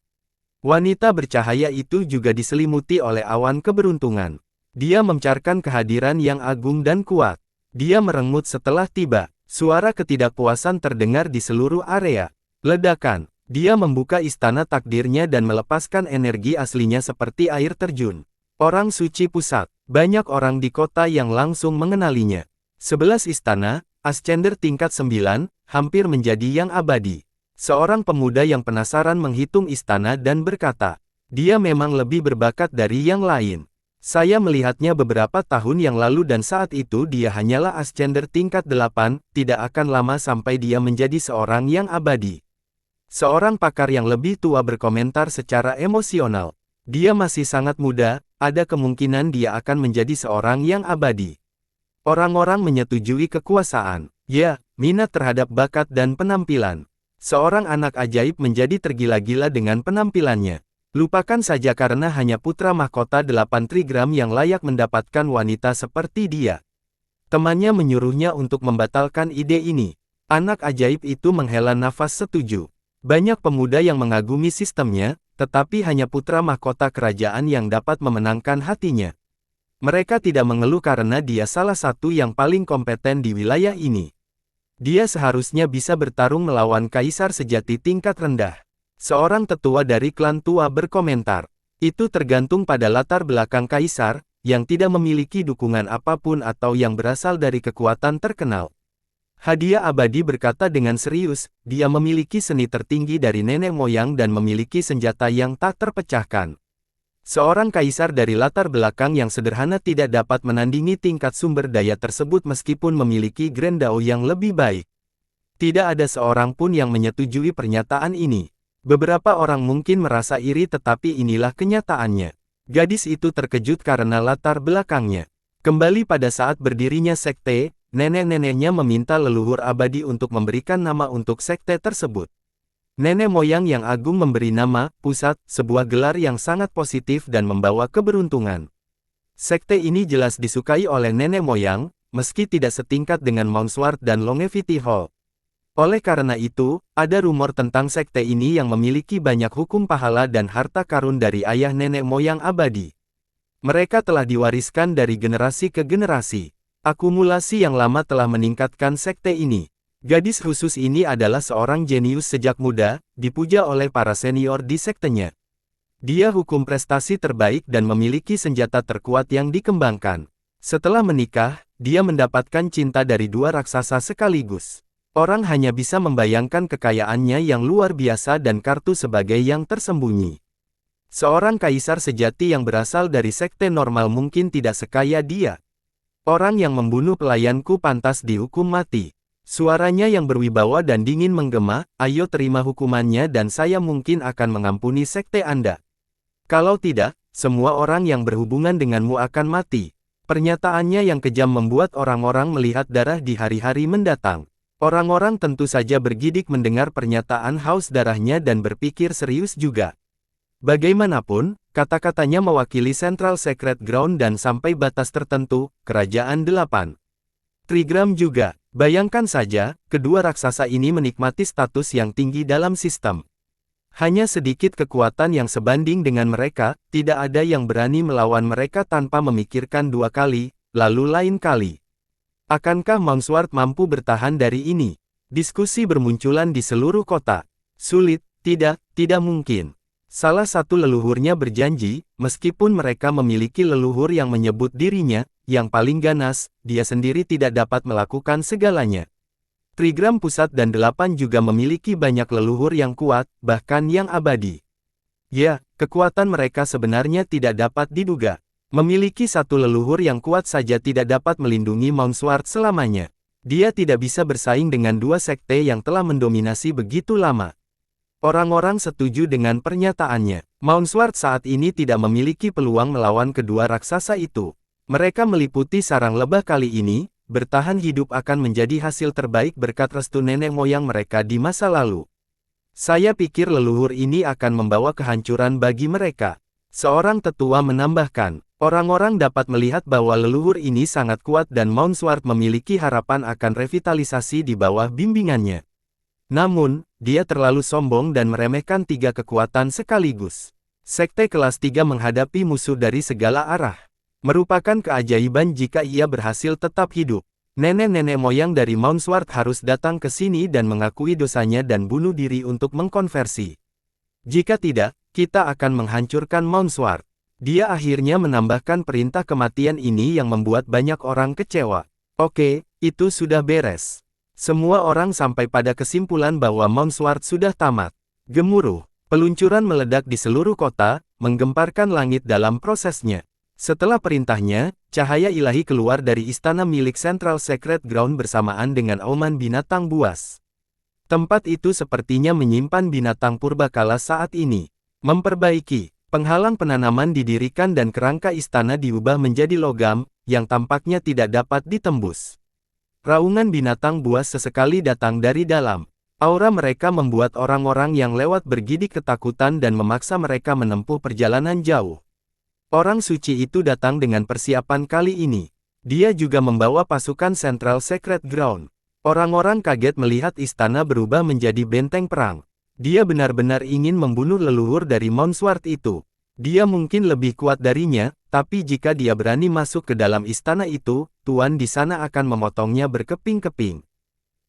Wanita bercahaya itu juga diselimuti oleh awan keberuntungan. Dia memancarkan kehadiran yang agung dan kuat. Dia merengut setelah tiba. Suara ketidakpuasan terdengar di seluruh area. Ledakan. Dia membuka istana takdirnya dan melepaskan energi aslinya seperti air terjun. Orang suci pusat. Banyak orang di kota yang langsung mengenalinya. 11 istana, ascender tingkat 9, hampir menjadi yang abadi. Seorang pemuda yang penasaran menghitung istana dan berkata, dia memang lebih berbakat dari yang lain. Saya melihatnya beberapa tahun yang lalu dan saat itu dia hanyalah ascender tingkat 8, tidak akan lama sampai dia menjadi seorang yang abadi. Seorang pakar yang lebih tua berkomentar secara emosional. Dia masih sangat muda, ada kemungkinan dia akan menjadi seorang yang abadi. Orang-orang menyetujui kekuasaan. Ya, minat terhadap bakat dan penampilan. Seorang anak ajaib menjadi tergila-gila dengan penampilannya. Lupakan saja karena hanya putra mahkota 8 trigram yang layak mendapatkan wanita seperti dia. Temannya menyuruhnya untuk membatalkan ide ini. Anak ajaib itu menghela nafas setuju. Banyak pemuda yang mengagumi sistemnya, tetapi hanya putra mahkota kerajaan yang dapat memenangkan hatinya. Mereka tidak mengeluh karena dia salah satu yang paling kompeten di wilayah ini. Dia seharusnya bisa bertarung melawan kaisar sejati tingkat rendah. Seorang tetua dari klan tua berkomentar. Itu tergantung pada latar belakang kaisar, yang tidak memiliki dukungan apapun atau yang berasal dari kekuatan terkenal. Hadiah abadi berkata dengan serius, dia memiliki seni tertinggi dari nenek moyang dan memiliki senjata yang tak terpecahkan. Seorang kaisar dari latar belakang yang sederhana tidak dapat menandingi tingkat sumber daya tersebut meskipun memiliki Grandao yang lebih baik. Tidak ada seorang pun yang menyetujui pernyataan ini. Beberapa orang mungkin merasa iri tetapi inilah kenyataannya. Gadis itu terkejut karena latar belakangnya. Kembali pada saat berdirinya sekte, nenek-neneknya meminta leluhur abadi untuk memberikan nama untuk sekte tersebut. Nenek moyang yang agung memberi nama, Pusat, sebuah gelar yang sangat positif dan membawa keberuntungan. Sekte ini jelas disukai oleh nenek moyang, meski tidak setingkat dengan Mounsward dan Longevity Hall. Oleh karena itu, ada rumor tentang sekte ini yang memiliki banyak hukum pahala dan harta karun dari ayah nenek moyang abadi. Mereka telah diwariskan dari generasi ke generasi. Akumulasi yang lama telah meningkatkan sekte ini. Gadis khusus ini adalah seorang jenius sejak muda, dipuja oleh para senior di sektenya. Dia hukum prestasi terbaik dan memiliki senjata terkuat yang dikembangkan. Setelah menikah, dia mendapatkan cinta dari 2 raksasa sekaligus. Orang hanya bisa membayangkan kekayaannya yang luar biasa dan kartu sebagai yang tersembunyi. Seorang kaisar sejati yang berasal dari sekte normal mungkin tidak sekaya dia. Orang yang membunuh pelayanku pantas dihukum mati. Suaranya yang berwibawa dan dingin menggema, ayo terima hukumannya dan saya mungkin akan mengampuni sekte Anda. Kalau tidak, semua orang yang berhubungan denganmu akan mati. Pernyataannya yang kejam membuat orang-orang melihat darah di hari-hari mendatang. Orang-orang tentu saja bergidik mendengar pernyataan haus darahnya dan berpikir serius juga. Bagaimanapun, kata-katanya mewakili Central Secret Ground dan sampai batas tertentu, Kerajaan 8 Trigram juga. Bayangkan saja, kedua raksasa ini menikmati status yang tinggi dalam sistem. Hanya sedikit kekuatan yang sebanding dengan mereka, tidak ada yang berani melawan mereka tanpa memikirkan 2 kali, lalu lain kali. Akankah Mounsward mampu bertahan dari ini? Diskusi bermunculan di seluruh kota. Sulit, tidak mungkin. Salah satu leluhurnya berjanji, meskipun mereka memiliki leluhur yang menyebut dirinya, yang paling ganas, dia sendiri tidak dapat melakukan segalanya. Trigram Pusat dan 8 juga memiliki banyak leluhur yang kuat, bahkan yang abadi. Ya, kekuatan mereka sebenarnya tidak dapat diduga. Memiliki satu leluhur yang kuat saja tidak dapat melindungi Mounsward selamanya. Dia tidak bisa bersaing dengan 2 sekte yang telah mendominasi begitu lama. Orang-orang setuju dengan pernyataannya. Mounsward saat ini tidak memiliki peluang melawan kedua raksasa itu. Mereka meliputi sarang lebah kali ini, bertahan hidup akan menjadi hasil terbaik berkat restu nenek moyang mereka di masa lalu. Saya pikir leluhur ini akan membawa kehancuran bagi mereka. Seorang tetua menambahkan, orang-orang dapat melihat bahwa leluhur ini sangat kuat dan Mount Sword memiliki harapan akan revitalisasi di bawah bimbingannya. Namun, dia terlalu sombong dan meremehkan 3 kekuatan sekaligus. Sekte kelas 3 menghadapi musuh dari segala arah. Merupakan keajaiban jika ia berhasil tetap hidup. Nenek-nenek moyang dari Mount Sword harus datang ke sini dan mengakui dosanya dan bunuh diri untuk mengkonversi. Jika tidak, kita akan menghancurkan Mount Sword. Dia akhirnya menambahkan perintah kematian ini yang membuat banyak orang kecewa. Oke, itu sudah beres. Semua orang sampai pada kesimpulan bahwa Mount Sword sudah tamat. Gemuruh, peluncuran meledak di seluruh kota, menggemparkan langit dalam prosesnya. Setelah perintahnya, cahaya ilahi keluar dari istana milik Central Sacred Ground bersamaan dengan auman binatang buas. Tempat itu sepertinya menyimpan binatang purbakala saat ini. Memperbaiki, penghalang penanaman didirikan dan kerangka istana diubah menjadi logam, yang tampaknya tidak dapat ditembus. Raungan binatang buas sesekali datang dari dalam. Aura mereka membuat orang-orang yang lewat bergidik ketakutan dan memaksa mereka menempuh perjalanan jauh. Orang suci itu datang dengan persiapan kali ini. Dia juga membawa pasukan Central Sacred Ground. Orang-orang kaget melihat istana berubah menjadi benteng perang. Dia benar-benar ingin membunuh leluhur dari Mount Sword itu. Dia mungkin lebih kuat darinya, tapi jika dia berani masuk ke dalam istana itu, Tuan di sana akan memotongnya berkeping-keping.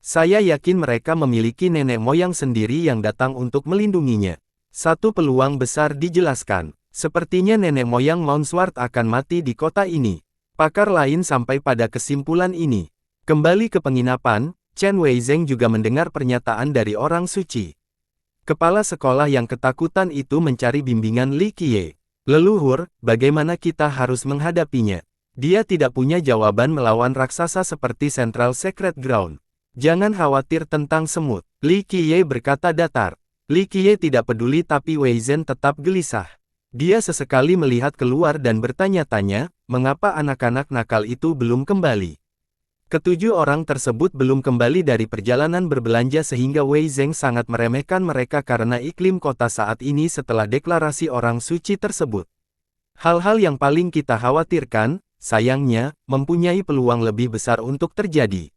Saya yakin mereka memiliki nenek moyang sendiri yang datang untuk melindunginya. Satu peluang besar dijelaskan. Sepertinya nenek moyang Mount Sword akan mati di kota ini. Pakar lain sampai pada kesimpulan ini. Kembali ke penginapan, Chen Weizeng juga mendengar pernyataan dari orang suci. Kepala sekolah yang ketakutan itu mencari bimbingan Li Qiye. Leluhur, bagaimana kita harus menghadapinya? Dia tidak punya jawaban melawan raksasa seperti Central Sacred Ground. Jangan khawatir tentang semut. Li Qiye berkata datar. Li Qiye tidak peduli tapi Weizeng tetap gelisah. Dia sesekali melihat keluar dan bertanya-tanya, mengapa anak-anak nakal itu belum kembali. Ketujuh orang tersebut belum kembali dari perjalanan berbelanja sehingga Weizeng sangat meremehkan mereka karena iklim kota saat ini setelah deklarasi orang suci tersebut. Hal-hal yang paling kita khawatirkan, sayangnya, mempunyai peluang lebih besar untuk terjadi.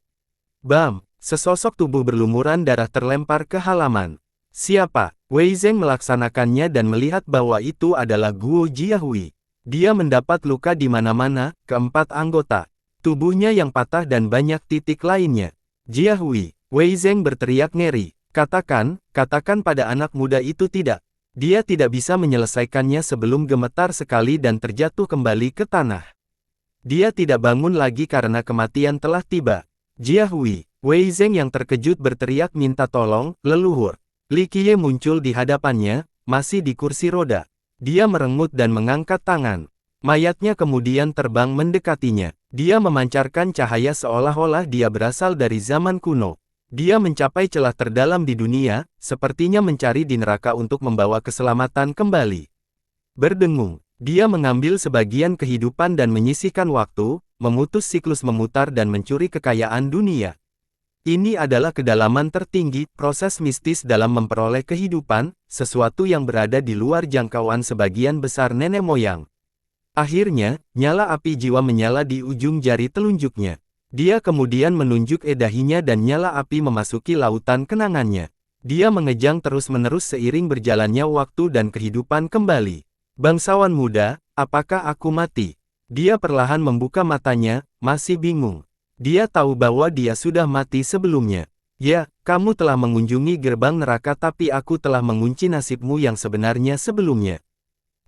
Bam! Sesosok tubuh berlumuran darah terlempar ke halaman. Siapa? Weizeng melaksanakannya dan melihat bahwa itu adalah Guo Jiahui. Dia mendapat luka di mana-mana, keempat anggota. Tubuhnya yang patah dan banyak titik lainnya. Jiahui, Weizeng berteriak ngeri. Katakan pada anak muda itu tidak. Dia tidak bisa menyelesaikannya sebelum gemetar sekali dan terjatuh kembali ke tanah. Dia tidak bangun lagi karena kematian telah tiba. Jiahui, Weizeng yang terkejut berteriak minta tolong, leluhur. Li Qiye muncul di hadapannya, masih di kursi roda. Dia merengut dan mengangkat tangan. Mayatnya kemudian terbang mendekatinya. Dia memancarkan cahaya seolah-olah dia berasal dari zaman kuno. Dia mencapai celah terdalam di dunia, sepertinya mencari di neraka untuk membawa keselamatan kembali. Berdengung, dia mengambil sebagian kehidupan dan menyisihkan waktu, memutus siklus memutar dan mencuri kekayaan dunia. Ini adalah kedalaman tertinggi, proses mistis dalam memperoleh kehidupan, sesuatu yang berada di luar jangkauan sebagian besar nenek moyang. Akhirnya, nyala api jiwa menyala di ujung jari telunjuknya. Dia kemudian menunjuk dahinya dan nyala api memasuki lautan kenangannya. Dia mengejang terus-menerus seiring berjalannya waktu dan kehidupan kembali. Bangsawan muda, apakah aku mati? Dia perlahan membuka matanya, masih bingung. Dia tahu bahwa dia sudah mati sebelumnya. Ya, kamu telah mengunjungi gerbang neraka tapi aku telah mengunci nasibmu yang sebenarnya sebelumnya.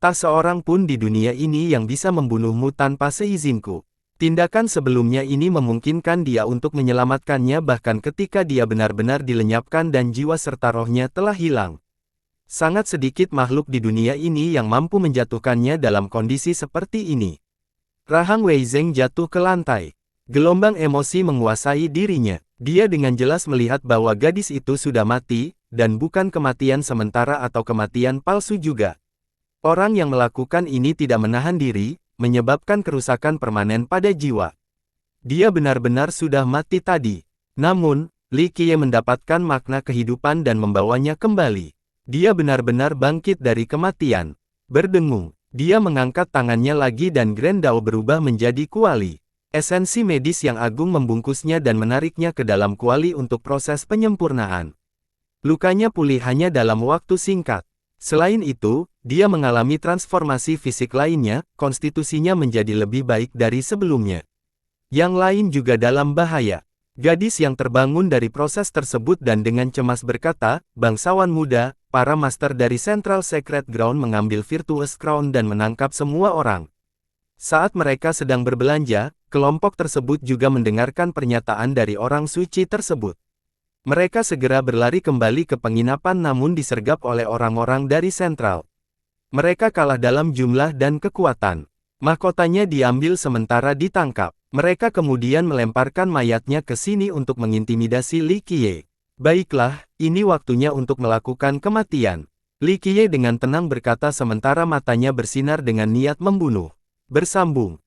Tak seorang pun di dunia ini yang bisa membunuhmu tanpa seizinku. Tindakan sebelumnya ini memungkinkan dia untuk menyelamatkannya bahkan ketika dia benar-benar dilenyapkan dan jiwa serta rohnya telah hilang. Sangat sedikit makhluk di dunia ini yang mampu menjatuhkannya dalam kondisi seperti ini. Rahang Weizeng jatuh ke lantai. Gelombang emosi menguasai dirinya. Dia dengan jelas melihat bahwa gadis itu sudah mati, dan bukan kematian sementara atau kematian palsu juga. Orang yang melakukan ini tidak menahan diri, menyebabkan kerusakan permanen pada jiwa. Dia benar-benar sudah mati tadi. Namun, Li Qiye mendapatkan makna kehidupan dan membawanya kembali. Dia benar-benar bangkit dari kematian. Berdengung, dia mengangkat tangannya lagi dan Grand Dao berubah menjadi kuali. Esensi medis yang agung membungkusnya dan menariknya ke dalam kuali untuk proses penyempurnaan. Lukanya pulih hanya dalam waktu singkat. Selain itu, dia mengalami transformasi fisik lainnya, konstitusinya menjadi lebih baik dari sebelumnya. Yang lain juga dalam bahaya. Gadis yang terbangun dari proses tersebut dan dengan cemas berkata, "Bangsawan muda, para master dari Central Sacred Ground mengambil Virtuous Crown dan menangkap semua orang." Saat mereka sedang berbelanja, kelompok tersebut juga mendengarkan pernyataan dari orang suci tersebut. Mereka segera berlari kembali ke penginapan namun disergap oleh orang-orang dari Central. Mereka kalah dalam jumlah dan kekuatan. Mahkotanya diambil sementara ditangkap. Mereka kemudian melemparkan mayatnya ke sini untuk mengintimidasi Li Qiye. "Baiklah, ini waktunya untuk melakukan kematian." Li Qiye dengan tenang berkata sementara matanya bersinar dengan niat membunuh. Bersambung.